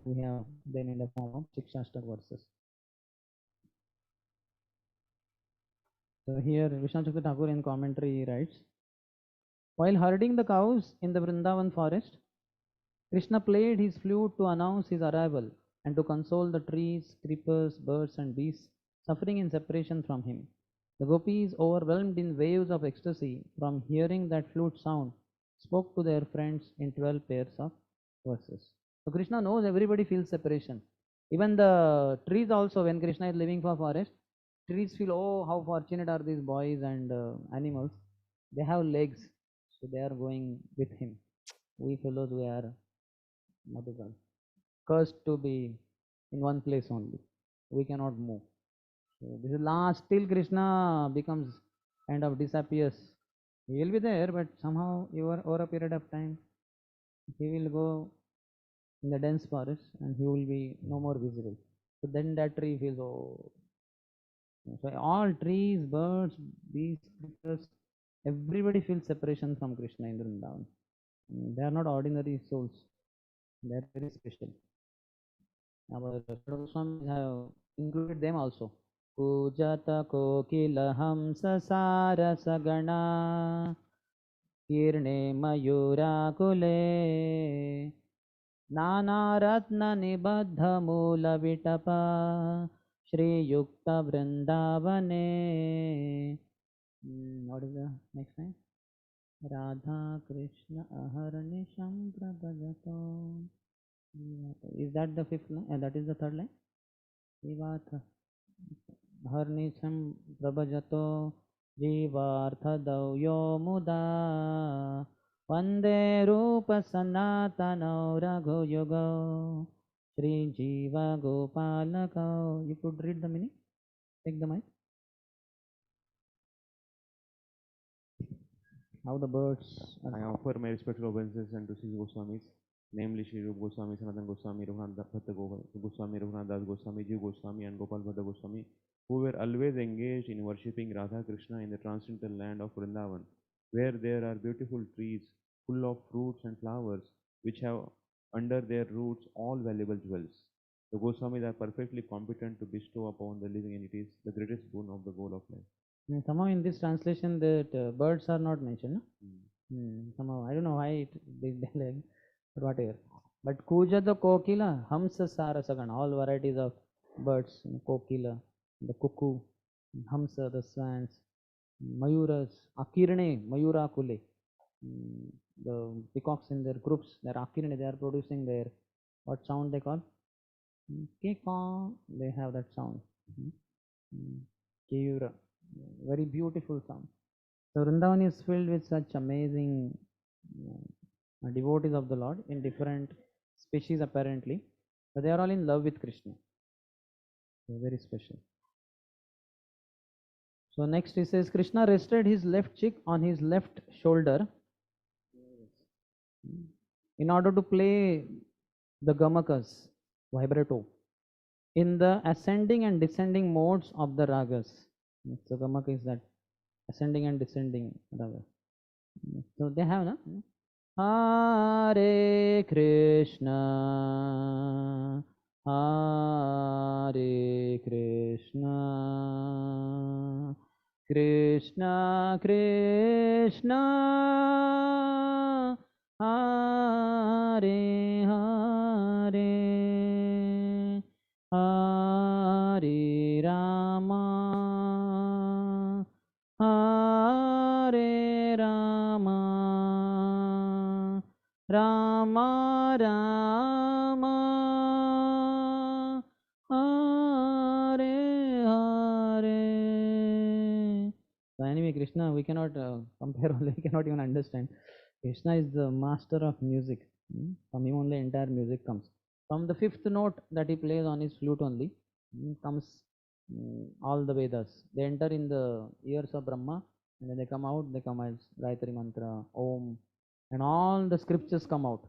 We have them in the form of Shikshashtak verses. So here Vishnu Thakur in commentary writes, while herding the cows in the Vrindavan forest, Krishna played his flute to announce his arrival and to console the trees, creepers, birds and beasts suffering in separation from him. The gopis, overwhelmed in waves of ecstasy from hearing that flute sound, spoke to their friends in 12 pairs of verses. So Krishna knows everybody feels separation. Even the trees also, when Krishna is leaving for forest, trees feel, oh, how fortunate are these boys and animals. They have legs, so they are going with him. We fellows, we are what is that? Cursed to be in one place only. We cannot move. So this is last till Krishna becomes kind of disappears. He will be there, but somehow over a period of time, he will go in the dense forest and he will be no more visible. So then that tree feels, oh. So all trees, birds, beasts, creatures, everybody feels separation from Krishna in Vrindavan. They are not ordinary souls. They are very special. Our Goswamis have included them also. Kujata kokila hamsa sarasagana kirne mayura kule nanaratna nibadha mula vitapa Shri Yukta Vrindavane. What is the next line? Radha Krishna Aharnisham Prabhajato. Is that the fifth line? That is the third line. Jivatha Harnisham Prabhajato Jivartha Davyo Muda Vande Rupa Sanatana Raghu Yoga Shri Jiva Gopalaka. You could read the meaning? Take the mic. How the birds I offer my respectful obeisances unto Sri Goswamis, namely Sri Rupa Goswami, Sanatana Goswami, Raghunath Bhatta Goswami, Raghunath Das Goswami, Jiva Goswami, and Gopal Bhatta Goswami, who were always engaged in worshipping Radha Krishna in the transcendental land of Vrindavan, where there are beautiful trees full of fruits and flowers, which have under their roots all valuable jewels. The Goswamis are perfectly competent to bestow upon the living entities the greatest boon of the goal of life. somehow in this translation that birds are not mentioned. No? Somehow I don't know why it they like, but whatever. But Kuja the Kokila, Hamsa Sarasagan, all varieties of birds, Kokila, the cuckoo, Hamsa, the swans, Mayuras, Akirne, Mayura Kule, the peacocks in their groups, their Akirne, they are producing their, what sound they call? Keka, they have that sound. Keyura, very beautiful sound. So Vrindavan is filled with such amazing devotees of the Lord in different species apparently, but they are all in love with Krishna. So very special. So next he says Krishna rested his left cheek on his left shoulder in order to play the gamakas, vibrato, in the ascending and descending modes of the ragas. So gamaka is that ascending and descending raga. So they have, no? Hare Krishna, Hare Krishna, Krishna Krishna, Hare Hare, Hare Rama, Hare Rama, Rama Rama, Hare Hare. So anyway, Krishna, we cannot compare only, we cannot even understand. Krishna is the master of music. From him only entire music comes. From the fifth note that he plays on his flute only, comes all the Vedas. They enter in the ears of Brahma, and when they come out, they come as Gayatri Mantra, Om, and all the scriptures come out.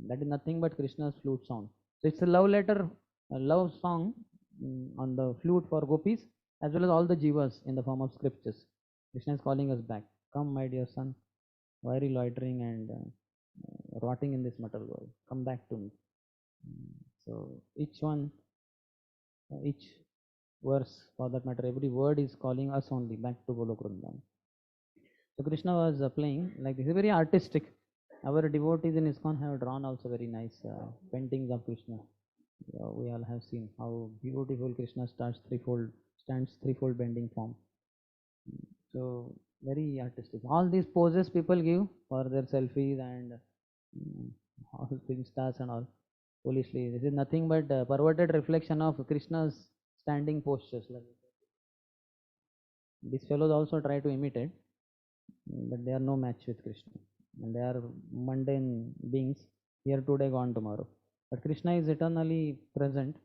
That is nothing but Krishna's flute sound. So it's a love letter, a love song on the flute for gopis, as well as all the jivas in the form of scriptures. Krishna is calling us back. Come, my dear son. Why are you loitering and rotting in this material world? Come back to me. So each one, each verse for that matter, every word is calling us only back to Golok Vrindavan. So Krishna was playing like this, very artistic. Our devotees in ISKCON have drawn also very nice paintings of Krishna. We all have seen how beautiful Krishna stands threefold bending form. So very artistic. All these poses people give for their selfies and all film stars and all foolishly. This is nothing but perverted reflection of Krishna's standing postures. Like these fellows also try to imitate, but they are no match with Krishna. And they are mundane beings, here today, gone tomorrow. But Krishna is eternally present,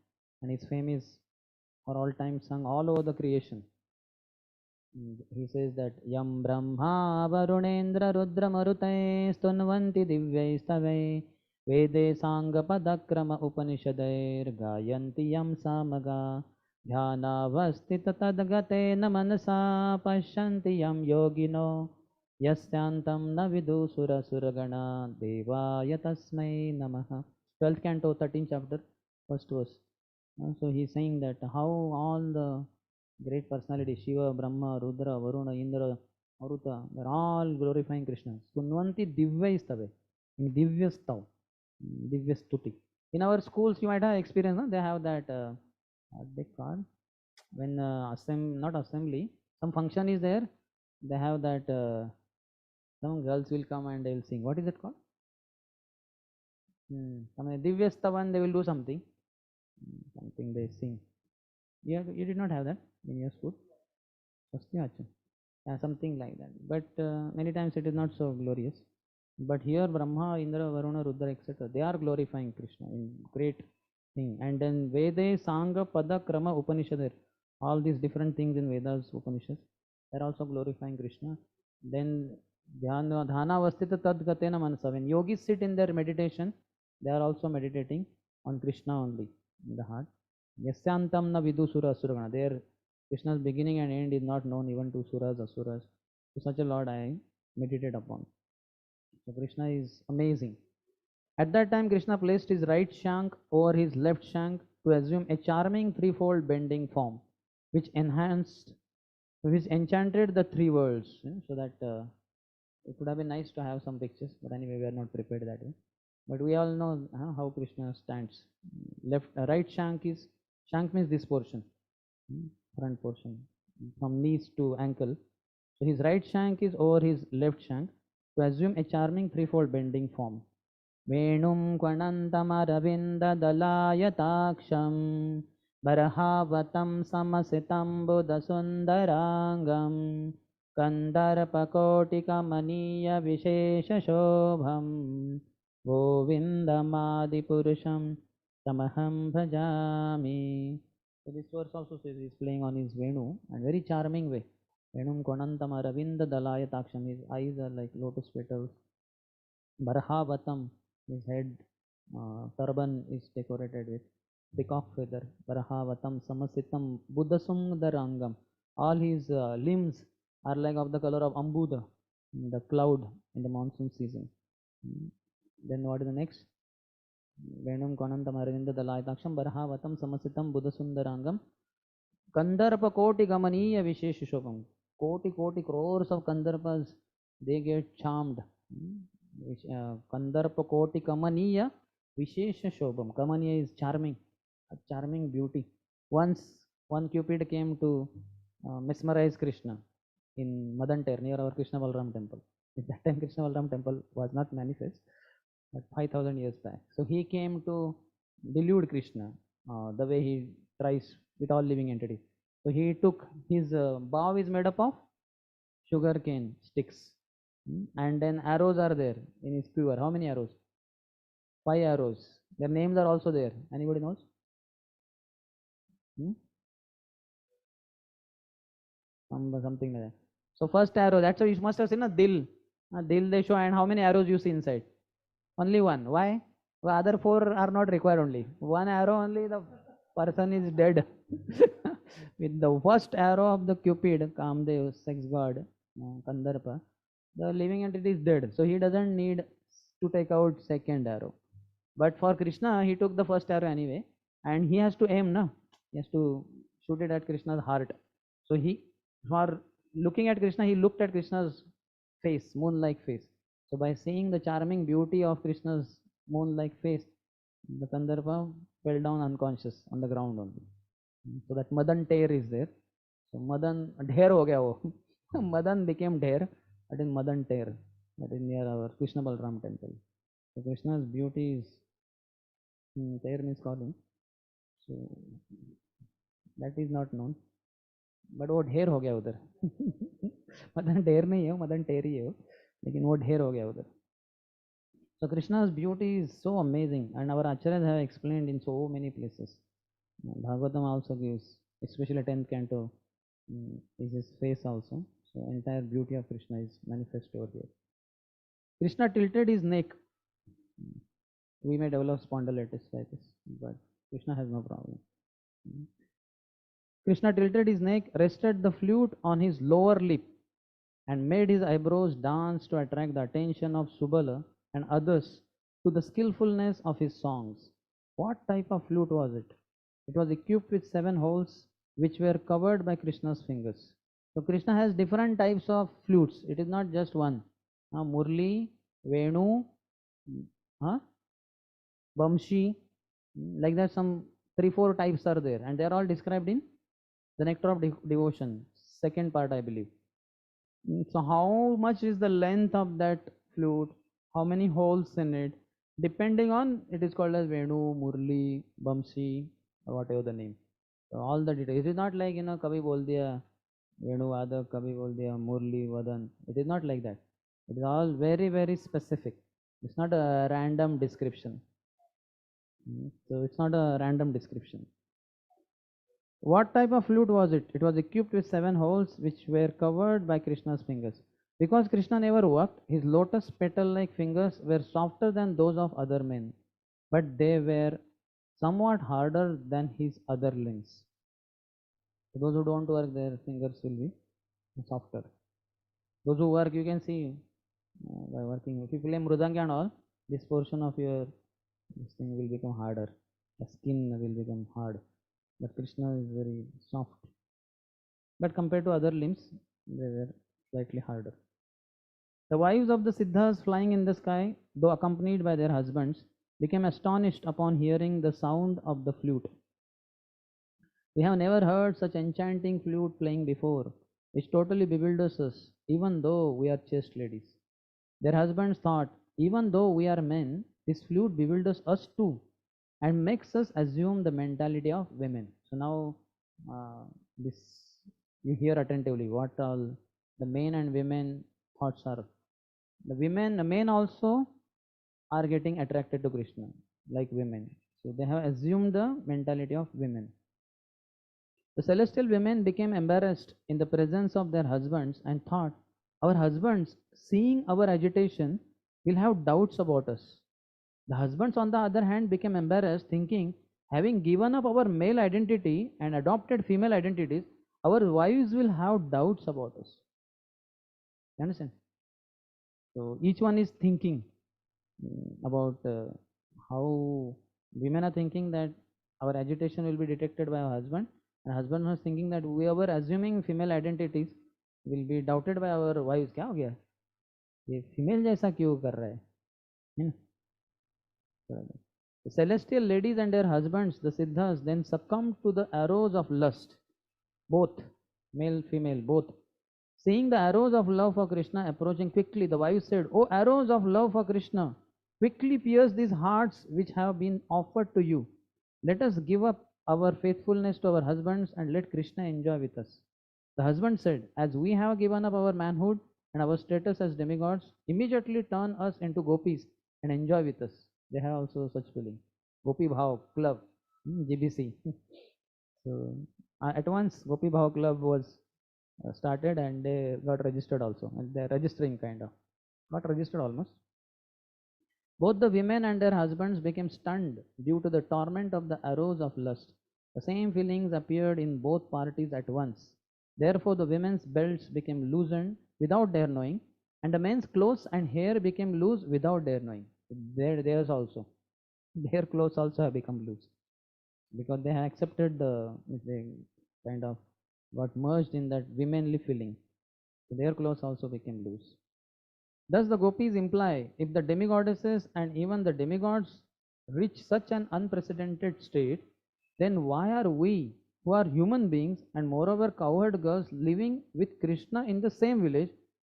and his fame is for all time sung all over the creation. He says that Yam Brahma Varunendra Rudra Marute Stunvanti Divyai Vede Sanga Padakrama Upanishadair Gayanti Yam Samaga Dhyanavastita Tadgate Namanasa Pashyanti Yam Yogino Yasyantam Navidu Sura Suragana Devaya Tasmai Namaha. 12th canto, 13th chapter, first verse. So he is saying that how all the great personalities, Shiva, Brahma, Rudra, Varuna, Indra, Maruta, they're all glorifying Krishna. Kunvanti Divyastave, in Divyastav, Divyastuti. In our schools, you might have experience, no? They have that, what they call, when not assembly, some function is there, they have that, some girls will come and they will sing. What is it called? Divyastavan, they will do something. Something they sing. You did not have that in your school? Something like that. But many times it is not so glorious. But here Brahma, Indra, Varuna, Rudra, etc., they are glorifying Krishna in great thing. And then Vede, Sangha, Pada, Krama, Upanishad, all these different things in Vedas, Upanishads, they are also glorifying Krishna. Then Dhana Vastita Tadgatena Manasa. When yogis sit in their meditation, they are also meditating on Krishna only in the heart. Yasyantam na vidu sura asuragana. There Krishna's beginning and end is not known even to suras, asuras. So such a Lord I meditate upon. So Krishna is amazing. At that time Krishna placed his right shank over his left shank to assume a charming threefold bending form, which enchanted the three worlds. So that It would have been nice to have some pictures, but anyway, we are not prepared that way. But we all know how Krishna stands. Left, right shank means this portion, front portion, from knees to ankle. So his right shank is over his left shank to assume a charming threefold bending form. Venum Kwanantamaravindadalayataksam Barahavatam Samasitam Buddhasundarangam Kandarpakotikamaniya Visheshashobham Govindamadipurusham Tamaham Bhajami. So this verse also says he's playing on his Venu and very charming way. Venum Kwanantamaravindadalayataksam. His eyes are like lotus petals. Barahavatam, his head turban is decorated with peacock feather. Barahavatam Samasitam Buddhasungdarangam. All his limbs are like of the color of Ambuda, the cloud in the monsoon season. Then what is the next? Venum Konantam Aravinda Dalayaksham Barahavatam Samasitam Buddhasundarangam Kandarpa Koti Gamaniya Visheshishopam. Koti crores of Kandarpas, they get charmed. Kandarpa Koti Kamaniya Vishesha Shobham. Kamaniya is charming, a charming beauty. Once one Cupid came to mesmerize Krishna in Madanter near our Krishna Balram temple. At that time Krishna Balram temple was not manifest, but 5000 years back. So he came to delude Krishna the way he tries with all living entities. So he took his bow is made up of sugar cane sticks. And then arrows are there in his quiver. How many arrows? 5 arrows. Their names are also there. Anybody knows? Something like that. So first arrow, that's why you must have seen a dil. A dil they show, and how many arrows you see inside? Only one. Why? The other 4 are not required only. One arrow only, the person is dead. With the first arrow of the Cupid, Kamdev, sex god, Kandarpa, the living entity is dead. So he doesn't need to take out second arrow. But for Krishna, he took the first arrow anyway, and he has to aim, na? He has to shoot it at Krishna's heart. So he, for looking at Krishna, he looked at Krishna's face, moon-like face. So by seeing the charming beauty of Krishna's moon-like face, the Kandarpa fell down unconscious on the ground only. So that Madan Tear is there. So Madan, Dher ho gaya wo. Madan became Dher, that is Madan Tear. That is near our Krishna Balram temple. So Krishna's beauty is, Tear means calling. So that is not known. But वो ढेर हो गया उधर. मदन ढेर नहीं है, मदन टेर ही है, लेकिन वो ढेर हो गया उधर. So Krishna's beauty is so amazing, and our acharyas have explained in so many places. Bhagavatam also gives, especially 10th canto, is his face also. So entire beauty of Krishna is manifest over here. Krishna tilted his neck. We may develop spondylitis like this, but Krishna has no problem. Krishna tilted his neck, rested the flute on his lower lip, and made his eyebrows dance to attract the attention of Subala and others to the skillfulness of his songs. What type of flute was it? It was equipped with 7 holes which were covered by Krishna's fingers. So Krishna has different types of flutes. It is not just one. Murli, Venu, Bamshi, like that some 3-4 types are there, and they are all described in the Nectar of Devotion, second part I believe. So how much is the length of that flute, how many holes in it, depending on, it is called as Venu, Murli, Bamsi, or whatever the name. So all the details. It is not like, kabhi bol diya Venu Vadak, kabhi bol diya Murli Vadan. It is not like that. It is all very, very specific. It's not a random description. So it's not a random description. What type of flute was it? It was equipped with 7 holes which were covered by Krishna's fingers. Because Krishna never worked, his lotus petal-like fingers were softer than those of other men, but they were somewhat harder than his other limbs. So those who don't work, their fingers will be softer. Those who work, you can see by working. If you play mridanga and all, this portion of your this thing will become harder. The skin will become hard. But Krishna is very soft. But compared to other limbs, they were slightly harder. The wives of the Siddhas flying in the sky, though accompanied by their husbands, became astonished upon hearing the sound of the flute. We have never heard such enchanting flute playing before, which totally bewilders us, even though we are chaste ladies. Their husbands thought, even though we are men, this flute bewilders us too and makes us assume the mentality of women. So now, this you hear attentively what all the men and women thoughts are. The men also are getting attracted to Krishna like women. So they have assumed the mentality of women. The celestial women became embarrassed in the presence of their husbands and thought, our husbands, seeing our agitation, will have doubts about us. The husbands, on the other hand, became embarrassed, thinking, having given up our male identity and adopted female identities, our wives will have doubts about us. You understand? So each one is thinking about how women are thinking that our agitation will be detected by our husband, and husband was thinking that we were assuming female identities will be doubted by our wives. क्या हो गया ये female जैसा क्यों कर रहा है ना? The celestial ladies and their husbands, the Siddhas, then succumbed to the arrows of lust, both male, female, both. Seeing the arrows of love for Krishna approaching quickly, the wives said, O arrows of love for Krishna, quickly pierce these hearts which have been offered to you. Let us give up our faithfulness to our husbands and let Krishna enjoy with us. The husband said, as we have given up our manhood and our status as demigods, immediately turn us into gopis and enjoy with us. They have also such feeling. Gopi Bhav Club, GBC. So at once Gopi Bhav Club was started and they got registered also, and they're registering kind of, got registered almost. Both the women and their husbands became stunned due to the torment of the arrows of lust. The same feelings appeared in both parties at once. Therefore, the women's belts became loosened without their knowing, and the men's clothes and hair became loose without their knowing. Theirs also, their clothes also have become loose because they have accepted they kind of got merged in that womanly feeling. So their clothes also became loose. Thus the gopis imply, if the demigoddesses and even the demigods reach such an unprecedented state, then why are we, who are human beings and moreover cowherd girls, living with Krishna in the same village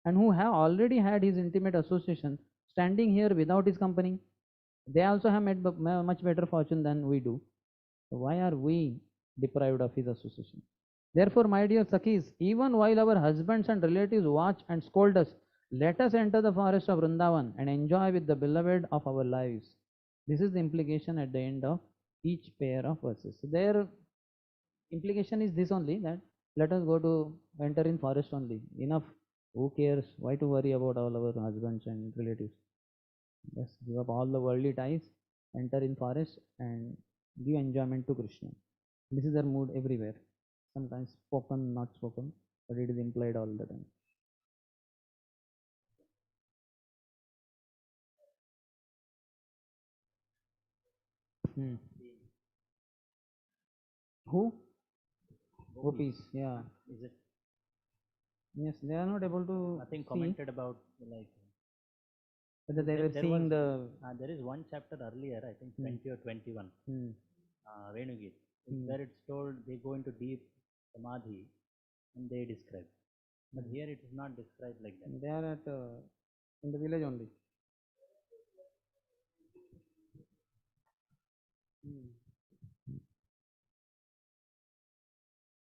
and who have already had his intimate association, standing here without his company? They also have made much better fortune than we do. So why are we deprived of his association? Therefore, my dear Sakhis, even while our husbands and relatives watch and scold us, let us enter the forest of Vrindavan and enjoy with the beloved of our lives. This is the implication at the end of each pair of verses. So their implication is this only, that let us go to enter in forest only. Enough. Who cares? Why to worry about all our husbands and relatives? Just give up all the worldly ties, enter in forest and give enjoyment to Krishna. This is their mood everywhere. Sometimes spoken, not spoken, but it is implied all the time. Who? Gopis, yeah. Is it Yes, they are not able to nothing see commented about like whether they were there seeing was, the. there is one chapter earlier, I think 20 or 21, Venugit, where it's told they go into deep samadhi and they describe. But here it is not described like that. They are at in the village only.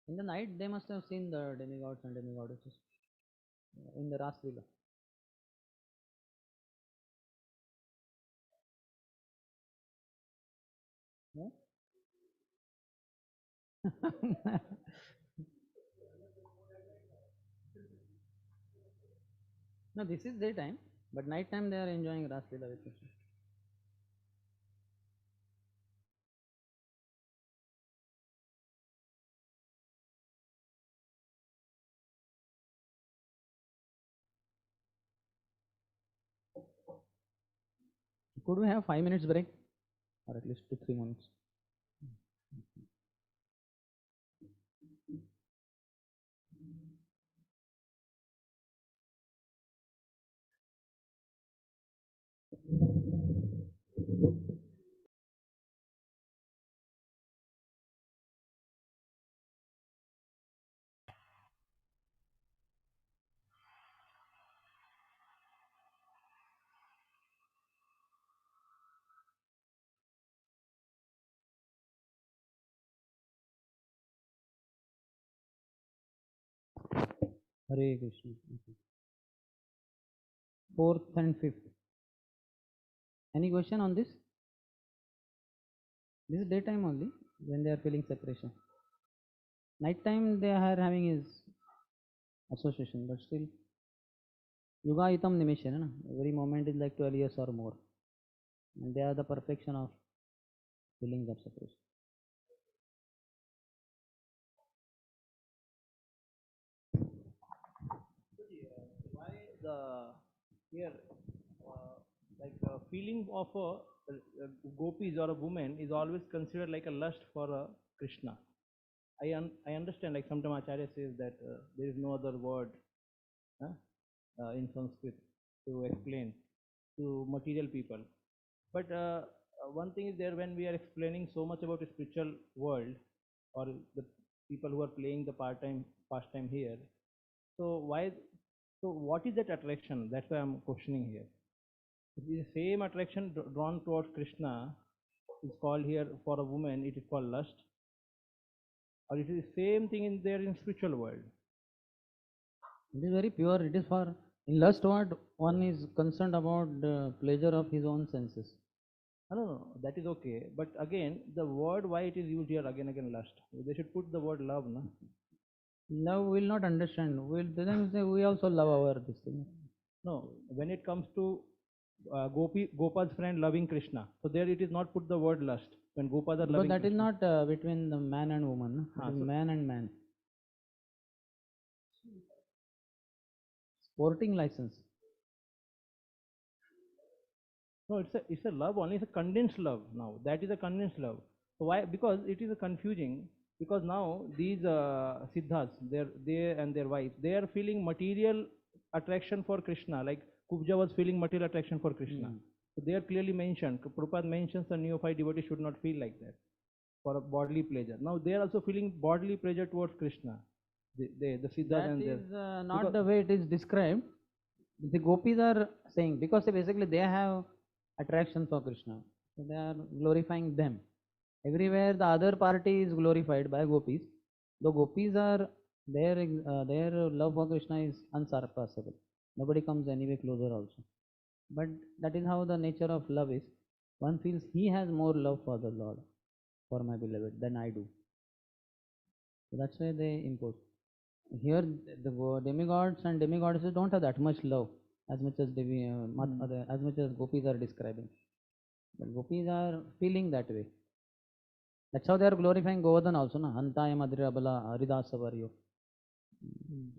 In the night, they must have seen the demigods and demigoddesses in the Ras Leela. Yeah? No, this is daytime, but night time they are enjoying Ras Leela with Krishna. Could we have 5 minutes break, or at least 2-3 minutes? Hare Krishna. Okay. Fourth and fifth. Any question on this? This is daytime only when they are feeling separation. Night time they are having his association, but still Yuga itam nimishena, na? Every moment is like 12 years or more. And they are the perfection of feelings of separation. Why the here feeling of a gopis or a woman is always considered like a lust for a Krishna? I understand, like sometimes Acharya says that there is no other word in Sanskrit to explain to material people. But one thing is there, when we are explaining so much about the spiritual world or the people who are playing the pastime here, so why? So what is that attraction? That's why I'm questioning here. If the same attraction drawn towards Krishna is called here for a woman, it is called lust, or it is the same thing in there in spiritual world. It is very pure. It is for in lust what one is concerned about the pleasure of his own senses. No, that is okay. But again, the word why it is used here again lust. They should put the word love, no? Love will not understand. Will then say we also love our this thing. No, when it comes to Gopal's friend loving Krishna, so there it is not put the word lust. When Gopals are But loving that is Krishna. not between the man and woman. No? It is So man and man. Sporting license. no, it's a love only. It's a condensed love now. That is a condensed love. So why? Because it is a confusing. Because now these siddhas, they and their wives, they are feeling material attraction for Krishna. Like Kubja was feeling material attraction for Krishna. So they are clearly mentioned. Prabhupada mentions the neophyte devotee should not feel like that for a bodily pleasure. Now they are also feeling bodily pleasure towards Krishna. The siddhas That and their. is not the way it is described. The gopis are saying because basically they have attraction for Krishna, so they are glorifying them. Everywhere the other party is glorified by gopis. The gopis are their love for Krishna is unsurpassable. Nobody comes anywhere closer also. But that is how the nature of love is. One feels he has more love for the Lord, for my beloved, than I do. So that's why they impose. Here, the demigods and demigoddesses don't have that much love as much as as much as gopis are describing. But gopis are feeling that way. That's how they are glorifying Govardhan also, na? Hantaya Madhurabala Haridasa Varyo.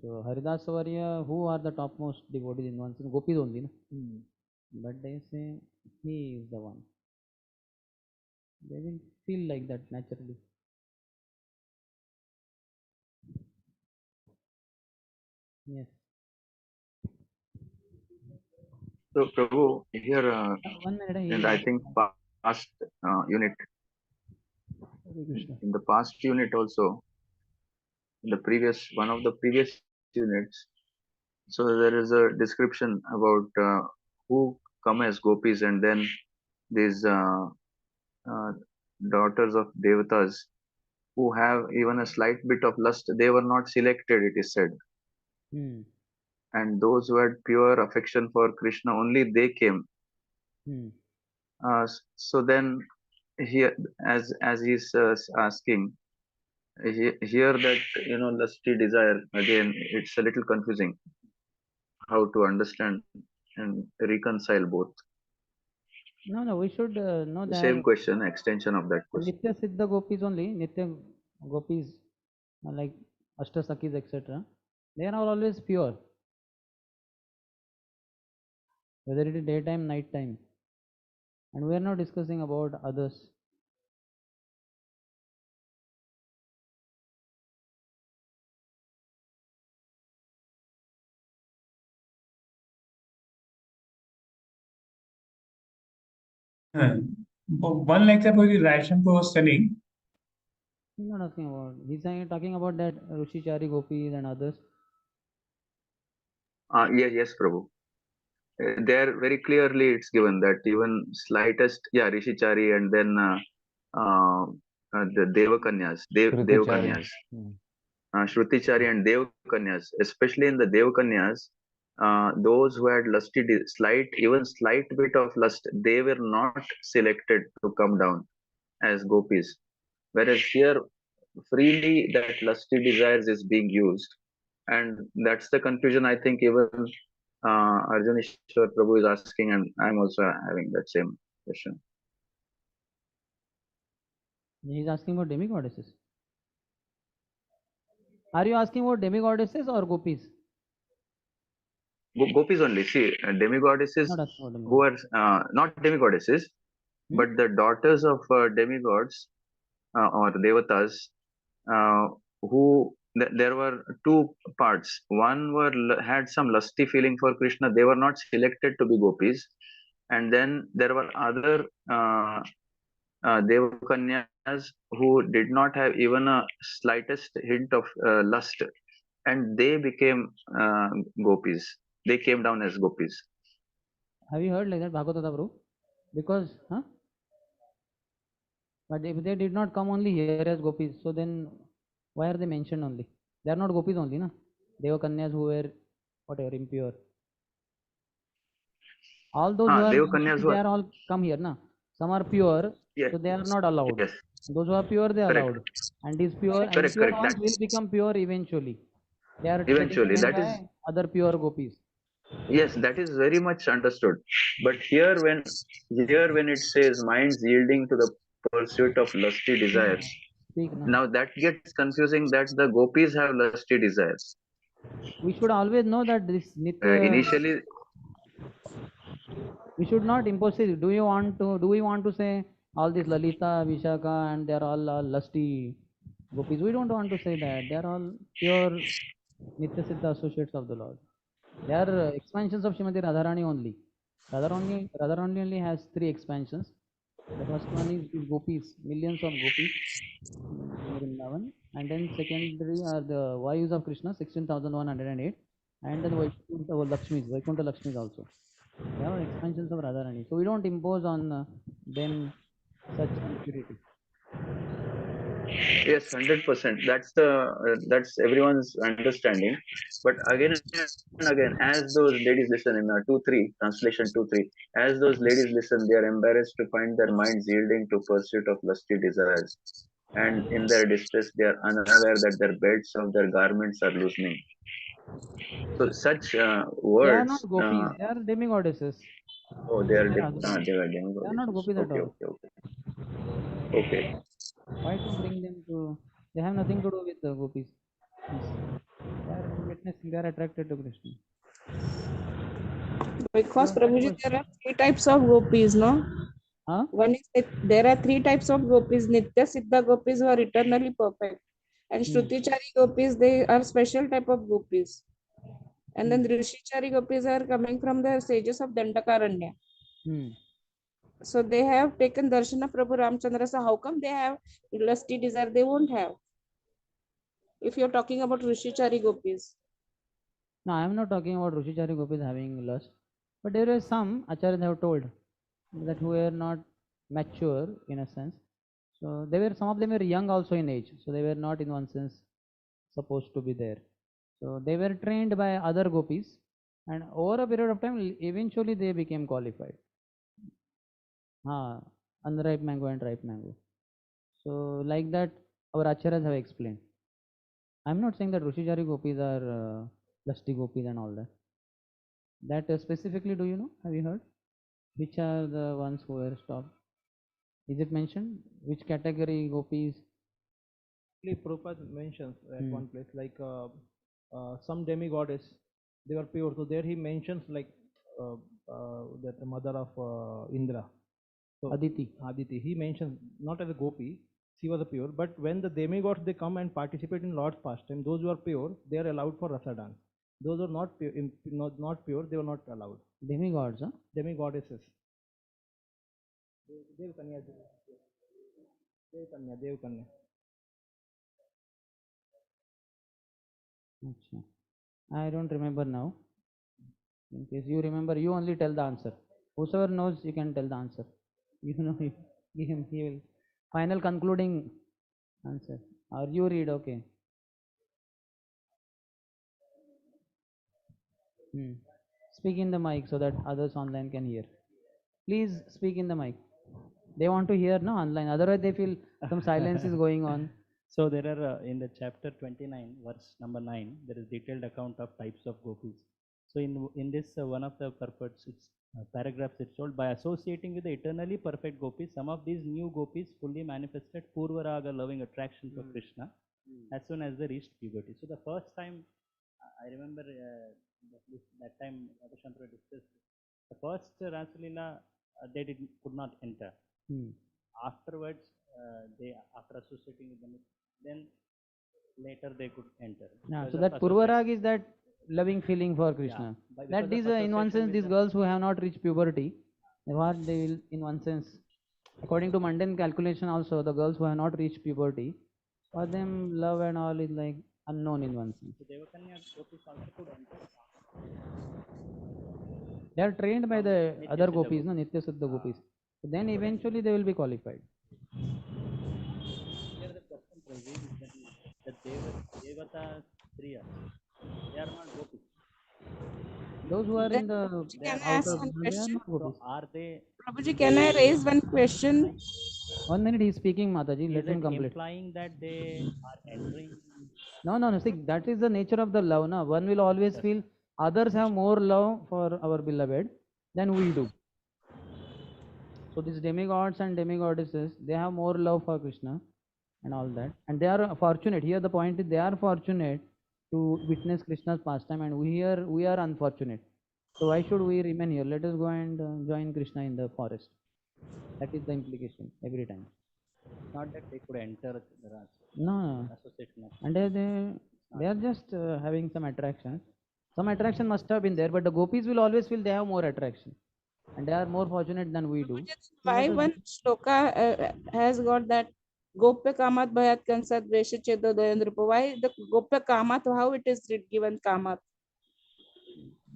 So Haridasa Varya, who are the topmost devotees in one sense? Gopis only, na? But they say he is the one. They will feel like that naturally. Yes. So, Prabhu, here, 1 minute. and I think past unit, in the past unit also, in the previous, one of the previous units, so there is a description about who come as gopis, and then these uh, daughters of devatas who have even a slight bit of lust, they were not selected, it is said. And those who had pure affection for Krishna, only they came. So then here, as he's asking here, that lusty desire, again it's a little confusing how to understand and reconcile both. No, we should know The that same question, extension of that question. Nitya Siddha gopis only, Nitya gopis like Ashtasakis, etc. They are always pure, whether it is daytime, night time. And we are not discussing about others. One lecture for the Raishan was studying. He's not asking about. He's talking about that Rushicari gopis and others. Yes, Prabhu. There very clearly it's given that even slightest, Rishichari, and then the Devakanyas, Devakanyas. Shrutichari and Devkanyas, especially in the Devkanyas, those who had even slight bit of lust, they were not selected to come down as gopis. Whereas here, freely that lusty desires is being used, and that's the confusion I think even Arjuneshwar Prabhu is asking, and I'm also having that same question. He is asking about demigoddesses. Are you asking about demigoddesses or gopis? Gopis only. See, demigoddesses Not asking about who demigoddesses. are not demigoddesses, but the daughters of demigods or devatas, who there were two parts. One had some lusty feeling for Krishna. They were not selected to be gopis, and then there were other devakanyas who did not have even a slightest hint of lust, and they became gopis. They came down as gopis. Have you heard like that, Bhagavata Prabhu? Because, but if they did not come only here as gopis, so then why are they mentioned only? They are not gopis only, na? Devakanyas who were whatever impure. All those who are Devakanyas mentioned, were, they are all come here, na? Some are pure, yes, so they are not allowed. yes, Those who are pure, they are correct, allowed. And these pure, correct, impure correct. ones will That's become pure eventually. They are getting eventually, trained that is, by other pure gopis. yes, that is very much understood. But when it says minds yielding to the pursuit of lusty desires, Speak, na? now that gets confusing that the gopis have lusty desires. We should always know that this Nitya, Initially, we should not impose it. Do we want to say all this Lalita, Vishaka, and they are all lusty gopis? We don't want to say that. They are all pure Nitya Siddha associates of the Lord. They are expansions of Srimati Radharani only. Radharani only has 3 expansions. The first one is these gopis, millions of gopis in Vrindavan, and then secondary are the Vayus of Krishna, 16,108, and then Vaikuntha Lakshmis also. They are expansions of Radharani. So we don't impose on them such impurity. yes, 100%. That's everyone's understanding. But again and again, as those ladies listen in 2:3 translation 2:3, as those ladies listen, they are embarrassed to find their minds yielding to pursuit of lusty desires, and in their distress, they are unaware that their belts of their garments are loosening. So such They are not words. gopis, they are demigoddesses. Oh, They are Radharani. they are They are not demigoddesses. gopis at Okay, all. okay, okay, okay. Why to bring them to? They have nothing to do with the gopis. They are witnessing, they are attracted to Krishna. Because So that Prabhuji, was, there are 3 types of gopis, no? huh? One is that there are 3 types of gopis: Nitya Siddha gopis who are eternally perfect, and Shrutichari gopis, they are special type of gopis. And then Rishichari gopis are coming from the sages of Dandakaranya. So they have taken darshan of Prabhu Ramchandra. So how come they have lusty desire? They won't have. If you're talking about Rishichari gopis. No, I am not talking about Rishichari gopis having lust, but there is some acharyas have told that who were not mature in a sense. So they were, some of them were young also in age, so they were not in one sense supposed to be there. So they were trained by other gopis, and over a period of time, eventually they became qualified. Unripe mango and ripe mango. So like that, our acharyas have explained. I'm not saying that Rishichari gopis are lusty gopis and all that. That specifically, do you know? Have you heard? Which are the ones who were stopped? Is it mentioned? Which category gopis? Prabhupada mentions at one place like some demigoddess, they were pure. So there he mentions like that the mother of Indra. So Aditi. He mentions not as a gopi, she was a pure, but when the demigods they come and participate in Lord's pastime, those who are pure, they are allowed for rasa dance. Those who are not pure, not pure, they were not allowed. Demigods, huh? Demigoddesses. Devkanya. Achha. I don't remember now. In case you remember, you only tell the answer. Whosoever knows, you can tell the answer. You know, he will. Final concluding answer. Or you read, okay. Speak in the mic so that others online can hear. Please speak in the mic. They want to hear no online. Otherwise, they feel some silence is going on. So there are in the chapter 29, verse number 9, there is detailed account of types of gopis. So in this one of the purports, it's paragraphs, it's told by associating with the eternally perfect gopis, some of these new gopis fully manifested Purvaraga loving attraction for Krishna as soon as they reached puberty. So the first time I remember that time Abhishankara discussed the first Rasalila they could not enter. Afterwards, they after associating with them, then later they could enter. Yeah, Because so of that association. Purvarag is that loving feeling for Krishna. because That of these in one association sense with these the- girls who have not reached puberty, what they will in one sense, according to mundane calculation also, the girls who have not reached puberty, for them love and all is like unknown in one sense. So Devakanya gopis also could enter. They are trained by From the Nitya other Siddha gopis, no gopis. Nitya Siddha gopis. So then eventually they will be qualified. Here the question raises is that Devata Striya, they are not gopis. Those who are Then, in the Prabhuji, can I outer ask one world, they are question? not So gopis. are they? Prabhuji, can I raise one question? 1 minute he is speaking, Mataji. Is Let him it complete. implying that they are entering? No. See, that is the nature of the love. No? One will always feel others have more love for our beloved than we do. So these demigods and demigoddesses, they have more love for Krishna and all that. And they are fortunate. Here the point is they are fortunate to witness Krishna's pastime, and we are unfortunate. So why should we remain here? Let us go and join Krishna in the forest. That is the implication every time. Not that they could enter the Raj. No. Association of And they are just having some attraction. Some attraction must have been there, but the gopis will always feel they have more attraction, and they are more fortunate than we do. So Why let us one shloka has got that Gopya Kamat Bhayat Kansat Vesha Chedo Doyandrupa? Why the Gopya Kamat, how it is given Kamat?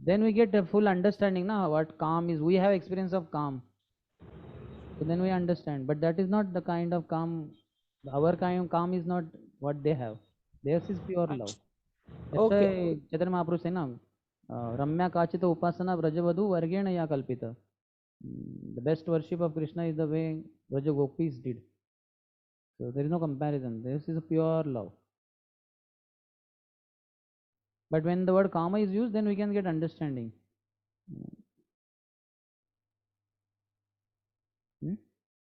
then we get a full understanding now what calm is. We have experience of calm, so then we understand. But that is not the kind of calm. Our kind of calm is not what they have. Theirs is pure love. That's Okay. why Chaitanya Mahaprabhu say na, Ramya Kachita Upasana Vrajavadu Vargena Ya Kalpita. The best worship of Krishna is the way Vraja Gopis did. So there is no comparison. This is a pure love. But when the word kama is used, then we can get understanding.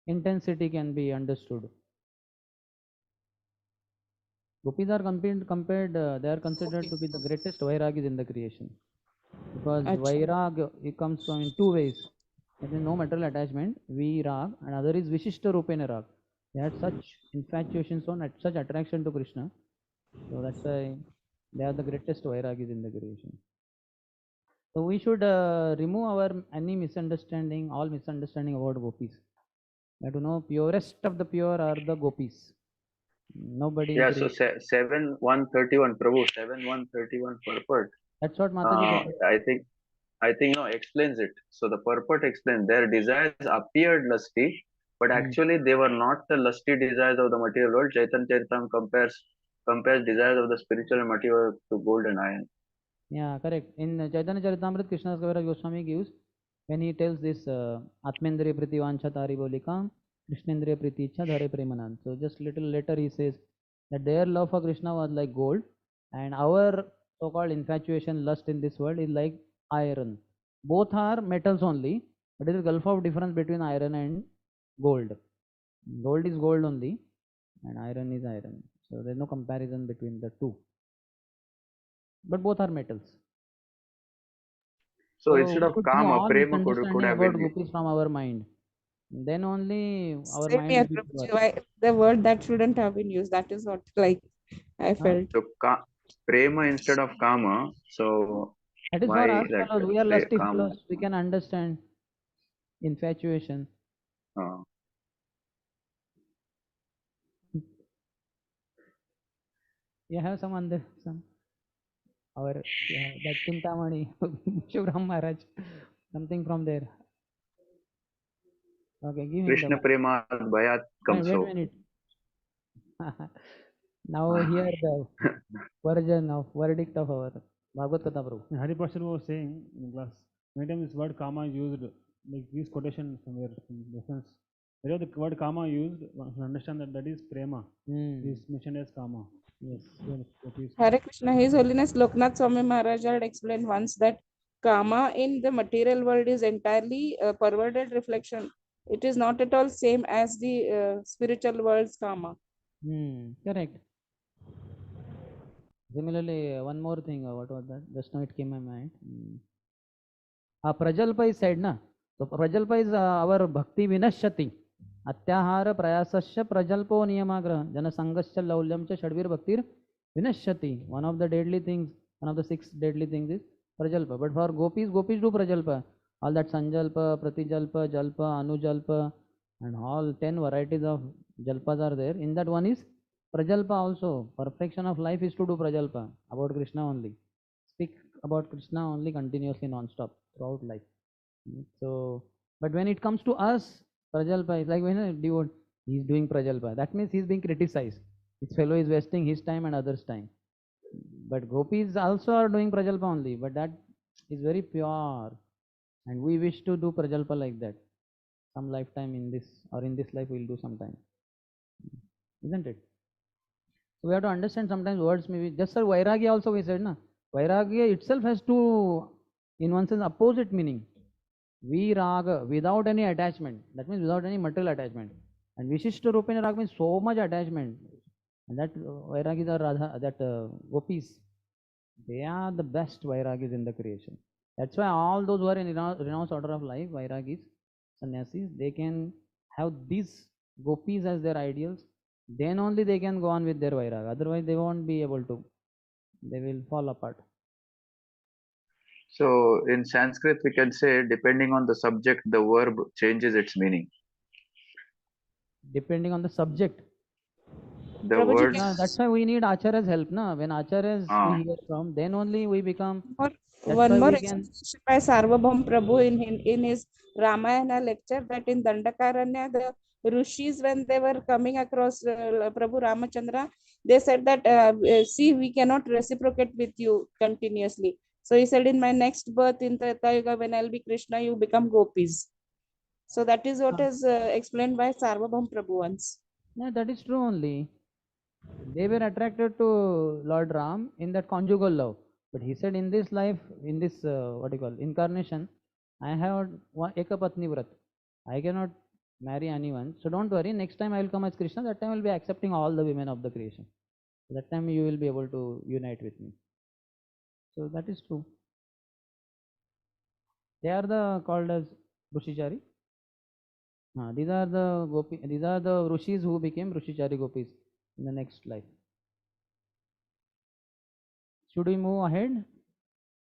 Intensity can be understood. Gopis are compared they are considered to be the greatest vairagis in the creation. Because vairag, it comes from in two ways. There is no material attachment, virag, and other is Vishishta Rupena rag. They had such infatuation, such attraction to Krishna. So that's why they are the greatest vairagis in the creation. So we should remove our any misunderstanding, all misunderstanding about gopis. We have to know purest of the pure are the gopis. Nobody. Yeah, so 7:131, Prabhu, 7:131 purport. That's what Mataji said. I think no explains it. So the purport explains their desires appeared lusty, but actually they were not the lusty desires of the material world. Chaitanya Charitam compares desires of the spiritual and material to gold and iron. Yeah, correct. In Chaitanya Charitamrita, Krishna Kaviraj Goswami gives when he tells this Atmendriya Priti Vancha Tari Bolikam, Krishnendriya Priti Ichha Dhare Premanan. So just little later he says that their love for Krishna was like gold, and our so-called infatuation, lust in this world is like iron. Both are metals only, but there is a gulf of difference between iron and gold. Gold is gold only, and iron is iron. So there is no comparison between the two. But both are metals. So instead of we should remove kama, all prema could misunderstanding have about been. gopis from our mind. Then only our Same mind here, will be pure. Prabhuji. Why the word that shouldn't have been used? That is what I felt. So prema instead of kama. So That is why for us that fellows. We are lusty kama? fellows. We can understand infatuation. You have some our that Chintamani Shivram Maharaj, something from there. Okay, give him Krishna the mic. prema bhayat Wait a kamso. minute. Now here the verdict of our Bhagavad Gita, Prabhu. Hari Pastor was saying in class, many times this word karma is used, like this quotation somewhere in reference. Wherever the word karma used, one should understand that that is prema. Is mentioned as karma. Yes. Hare Krishna, His Holiness Loknath Swami Maharaj had explained once that karma in the material world is entirely a perverted reflection. It is not at all same as the spiritual world's karma. Correct. Similarly, one more thing, what was that? Just now it came in my mind. Prajalpa is said, na? So Prajalpa is our bhakti vinashyati. Atyahara prayasasya prajalpo niyamagra. Jana sangasya laulyamcha shadvir bhaktir vinashyati. One of the deadly things, one of the 6 deadly things is Prajalpa. But for gopis do Prajalpa. All that Sanjalpa, Pratijalpa, Jalpa, Anujalpa, and all 10 varieties of Jalpas are there. In that one is Prajalpa also. Perfection of life is to do Prajalpa about Krishna only. Speak about Krishna only continuously non-stop throughout life. So, but when it comes to us, Prajalpa is like when a devotee he is doing Prajalpa. That means he is being criticized. His fellow is wasting his time and others' time. But gopis also are doing Prajalpa only, but that is very pure. And we wish to do Prajalpa like that. Some lifetime in this, or in this life we'll do sometime. Isn't it? So we have to understand sometimes words may be, just sir, Vairagya also we said, na? Vairagya itself has two, in one sense, opposite meaning. Viraga, without any attachment. That means without any material attachment. And Vishishta Rupena Raga means so much attachment. And that Vairagis are Radha, that gopis, they are the best Vairagis in the creation. That's why all those who are in renounced order of life, Vairagis, sannyasis, they can have these gopis as their ideals. Then only they can go on with their Vairaga. Otherwise, they won't be able to. They will fall apart. So in Sanskrit, we can say depending on the subject, the verb changes its meaning. Depending on the subject. The Prabhuji, words. Yeah, that's why we need Acharya's help, na? When Acharyas we hear from, then only we become. One more explanation by Sarvabhaum Prabhu in his Ramayana lecture, that in Dandakaranya, the Rishis, when they were coming across Prabhu Ramachandra, they said that, see, we cannot reciprocate with you continuously. So he said, in my next birth in Treta Yuga, when I'll be Krishna, you become gopis. So that is what is explained by Sarvabhaum Prabhu once. Yeah, that is true only. They were attracted to Lord Ram in that conjugal love. But he said, in this life, in this, what do you call, incarnation, I have Ekapatni Vrat. I cannot marry anyone. So don't worry, next time I will come as Krishna, that time I will be accepting all the women of the creation. That time you will be able to unite with me. So that is true. They are called as Rushichari. These are the Rishis who became Rushichari gopis in the next life. Should we move ahead?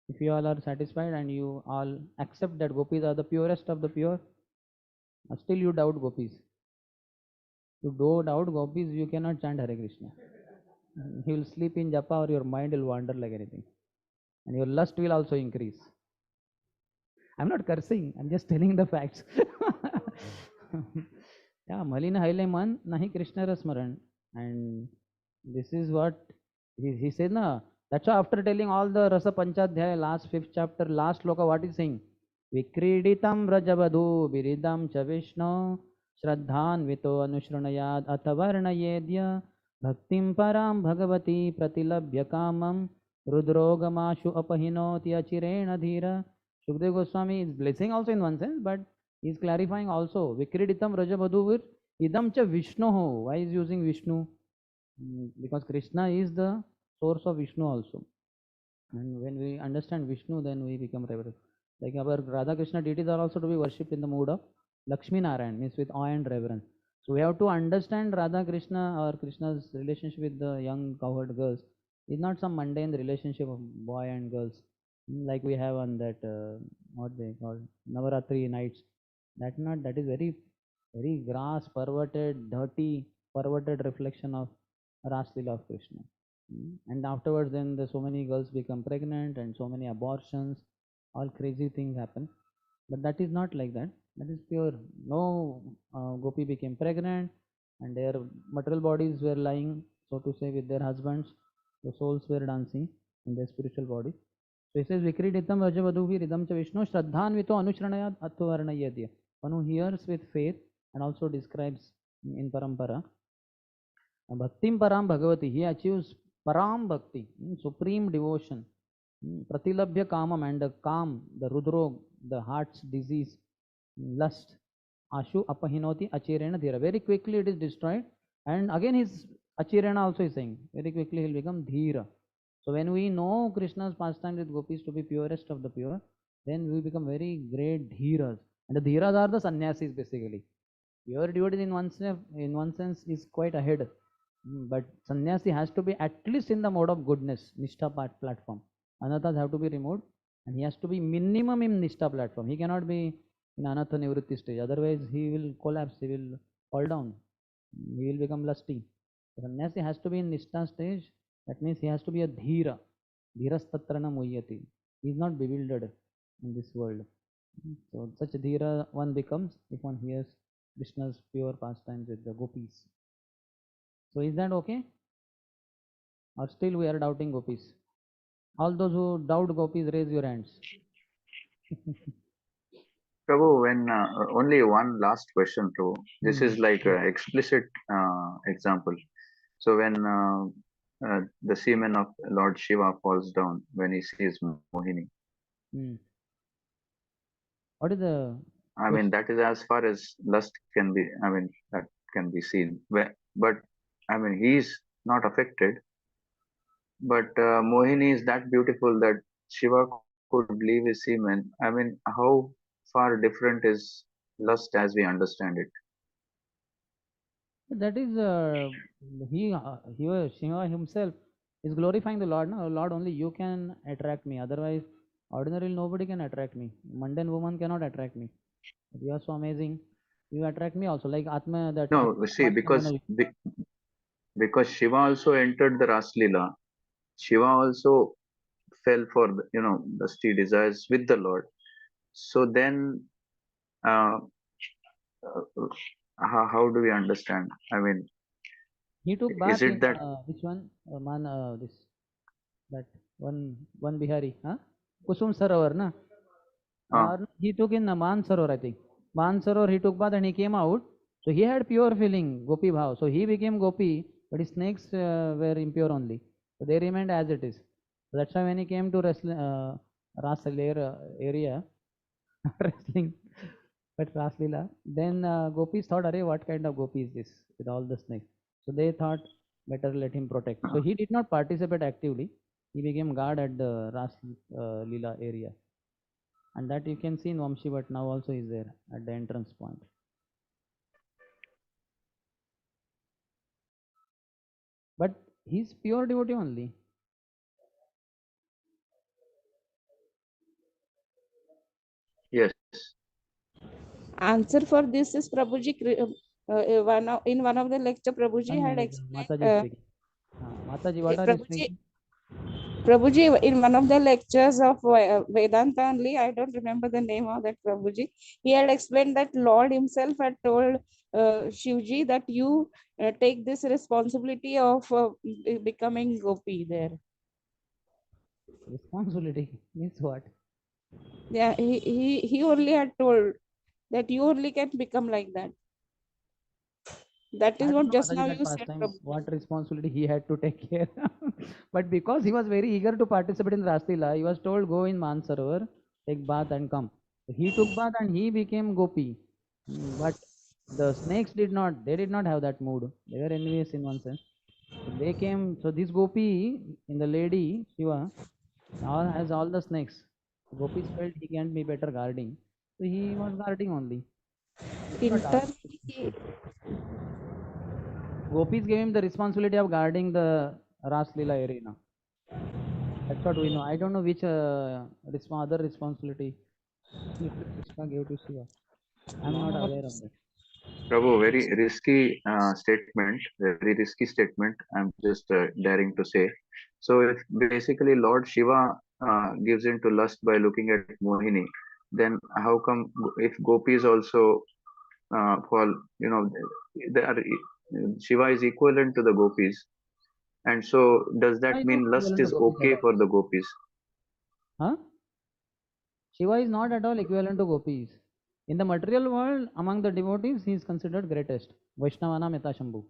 If you all are satisfied and you all accept that gopis are the purest of the pure, still you doubt gopis. You do doubt gopis, you cannot chant Hare Krishna. You will sleep in japa or your mind will wander like anything. And your lust will also increase. I'm not cursing, I'm just telling the facts. Yeah, Malina Haile Man Nahi Krishna Rasmaran. And this is what he said, na. That's why after telling all the Rasa Panchadhyaya, last 5th chapter, last sloka, what is saying? Vikriditam Rajavadu Biridam cha Vishnu Shraddhan Vito Anushranayad Atavarnayedya Bhaktim Param Bhagavati Pratilabhya Kamam Rudrogamashu Apahinoti Achirena Dhira. Shukdev Goswami is blessing also in one sense, but he is clarifying also. Vikriditam Rajavadu Idam cha Vishnu. Why is using Vishnu? Because Krishna is the source of Vishnu also. And when we understand Vishnu, then we become reverent. Like our Radha Krishna deities are also to be worshipped in the mood of Lakshmi Narayan, means with awe and reverence. So we have to understand Radha Krishna or Krishna's relationship with the young cowherd girls is not some mundane relationship of boy and girls like we have on that what they call Navaratri nights. That is very grass, perverted, dirty, perverted reflection of Raslila of Krishna. And afterwards, then so many girls become pregnant and so many abortions, all crazy things happen. But that is not like that. That is pure. No gopi became pregnant and their material bodies were lying, so to say, with their husbands. The souls were dancing in their spiritual body. So he says, Vikriditam Vajavaduviridam cha Vishnu Shraddhanvito Anushranayat Atvarnayadya. One who hears with faith and also describes in Parampara. Bhaktim Param Bhagavati, he achieves Param Bhakti, supreme devotion. Pratilabhya Kamam, and the calm, the Rudrog, the heart's disease, lust. Ashu Apahinoti Achirena Dhira. Very quickly it is destroyed. And again his Achirena also is saying, very quickly he will become Dhira. So when we know Krishna's pastime with gopis to be purest of the pure, then we become very great Dhiras. And the Dhiras are the sannyasis basically. Pure devotee in one sense is quite ahead. But sannyasi has to be at least in the mode of goodness, Nishtha platform. Anathas have to be removed and he has to be minimum in Nishtha platform. He cannot be in Anatha Nivritti stage. Otherwise he will collapse, he will fall down. He will become lusty. Sannyasi has to be in Nishtha stage. That means he has to be a Dhira. Dhirastatrana muhyati. He is not bewildered in this world. So such a Dhira one becomes if one hears Krishna's pure pastimes with the gopis. So is that okay? Or still we are doubting gopis? All those who doubt gopis, raise your hands. Prabhu, when only one last question, Prabhu. This is like an explicit example. So when the semen of Lord Shiva falls down when he sees Mohini, What is the? I mean, that is as far as lust can be. I mean, that can be seen. But I mean, he is not affected. But Mohini is that beautiful that Shiva could leave his semen. I mean, how far different is lust as we understand it? That is Shiva himself is glorifying the Lord. No, Lord, only you can attract me. Otherwise, ordinarily nobody can attract me. Mundane woman cannot attract me. But you are so amazing. You attract me also, like Atma. That No, see, because Shiva also entered the Ras Leela. Shiva also fell for the lusty desires with the Lord. So then, how do we understand? I mean, he took is bath it in that which one? This that one Bihari, huh? Kusum Sarovar, na? He took in Man Sarovar, I think. Man Sarovar, he took bath and he came out. So he had pure feeling, Gopi Bhav. So he became Gopi, but his snakes were impure only. So they remained as it is. So that's why when he came to Ras area, wrestling, but Ras Leela, then Gopis thought, Arey, what kind of Gopi is this with all the snakes? So they thought, better let him protect. So he did not participate actively. He became guard at the Ras Leela area. And that you can see in Vamshi, but now also is there at the entrance point. But he's pure devotee only. yes? Answer for this is Prabhuji. In one of the lecture, Prabhuji had Mataji explained. speaking. Mataji, what are you speaking? Prabhuji, in one of the lectures of Vedanta only, I don't remember the name of that Prabhuji, he had explained that Lord himself had told Shivji that you take this responsibility of becoming Gopi there. Responsibility means what? Yeah, he only had told that you only can become like that. That is what just now you said. What responsibility he had to take care. But because he was very eager to participate in Raslila, he was told, go in Mansarovar, take bath and come. So he took bath and he became Gopi. But the snakes did not have that mood. They were envious in one sense. So they came, so this Gopi in the lady, Shiva, has all the snakes. Gopis felt he can't be better guarding. So he was guarding only. Gopis gave him the responsibility of guarding the Ras Leela arena. That's what we know. I don't know which other responsibility Krishna gave to Shiva. I'm not aware of that. Prabhu, very risky statement, very risky statement. I'm just daring to say. So if basically Lord Shiva gives in to lust by looking at Mohini, then how come if gopis also fall, they are, Shiva is equivalent to the gopis. And so does that mean lust is okay for the gopis? Huh? Shiva is not at all equivalent to gopis. In the material world, among the devotees, he is considered greatest. Vaishnavana Meta Shambhu.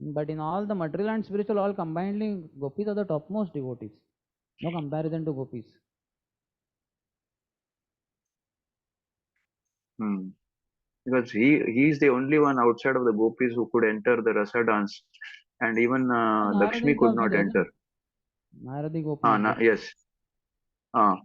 But in all the material and spiritual, all combinedly, gopis are the topmost devotees. No comparison to gopis. Because he is the only one outside of the gopis who could enter the rasa dance, and even Narada Lakshmi is could also not there. enter. Narada Gopi is there. Yes. But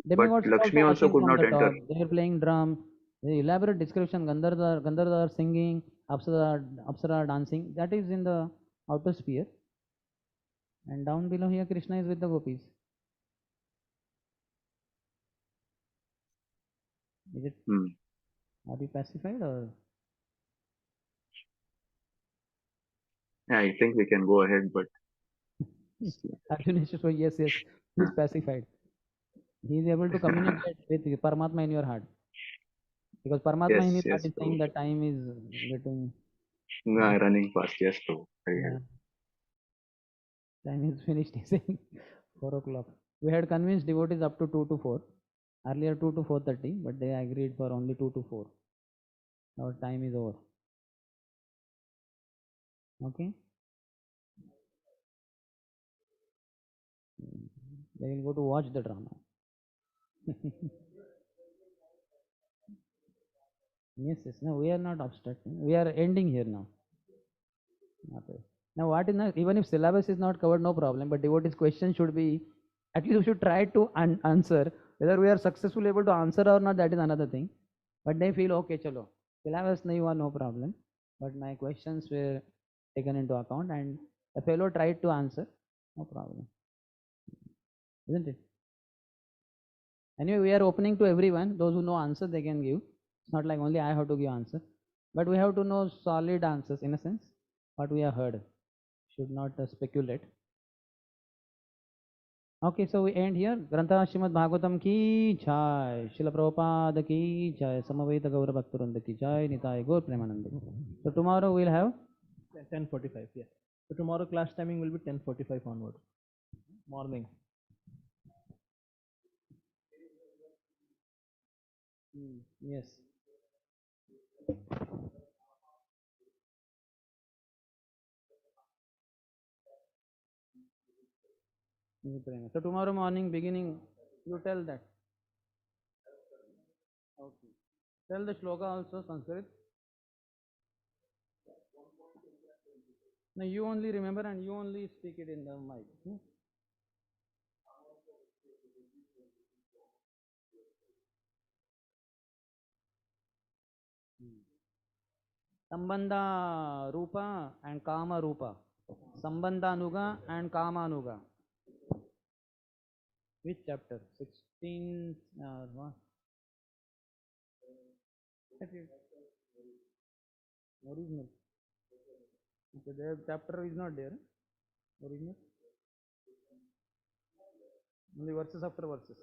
Demigods are also Lakshmi also watching could from not the enter. top. They are playing drum. The elaborate description, Gandhardhar singing, Apsara dancing. That is in the outer sphere. And down below here, Krishna is with the gopis. Is it? Are you pacified or? Yeah, I think we can go ahead, but Arjun is so yes, he's pacified. He is able to communicate with Paramatma in your heart. Because Paramatma in his heart yes, is saying that time is getting running fast. Yes, bro. time is finished. He's saying 4 o'clock. We had convinced devotees up to 2 to 4. Earlier 2 to 4:30, but they agreed for only 2 to 4. Our time is over. Okay. They will go to watch the drama. Yes. No, we are not obstructing. We are ending here now. Okay. Now, what is not, even if syllabus is not covered, no problem. But devotees' question should be, at least we should try to answer. Whether we are successfully able to answer or not, that is another thing. But they feel okay, chalo. Syllabus nahi hua, no problem. But my questions were taken into account, and the fellow tried to answer, no problem. Isn't it? Anyway, we are opening to everyone. Those who know answer, they can give. It's not like only I have to give answer. But we have to know solid answers in a sense. What we have heard. Should not speculate. Okay, so we end here. Grantha Srimad Bhagavatam ki jai, Srila Prabhupada ki jai, Samaveta Gaura Bhaktaranda ki jai, Nitai Gaur Premanande. So tomorrow we'll have 10:45. Yeah. So tomorrow class timing will be 10:45 onwards. Morning. yes. So tomorrow morning beginning, you tell that. Okay. Tell the shloka also, Sanskrit. No, you only remember and you only speak it in the mic. Sambandha Rupa and Kama Rupa. Sambandhanuga and Kamanuga. Which chapter? 16. What? Original. Okay, the chapter is not there. Original. Only verses after verses.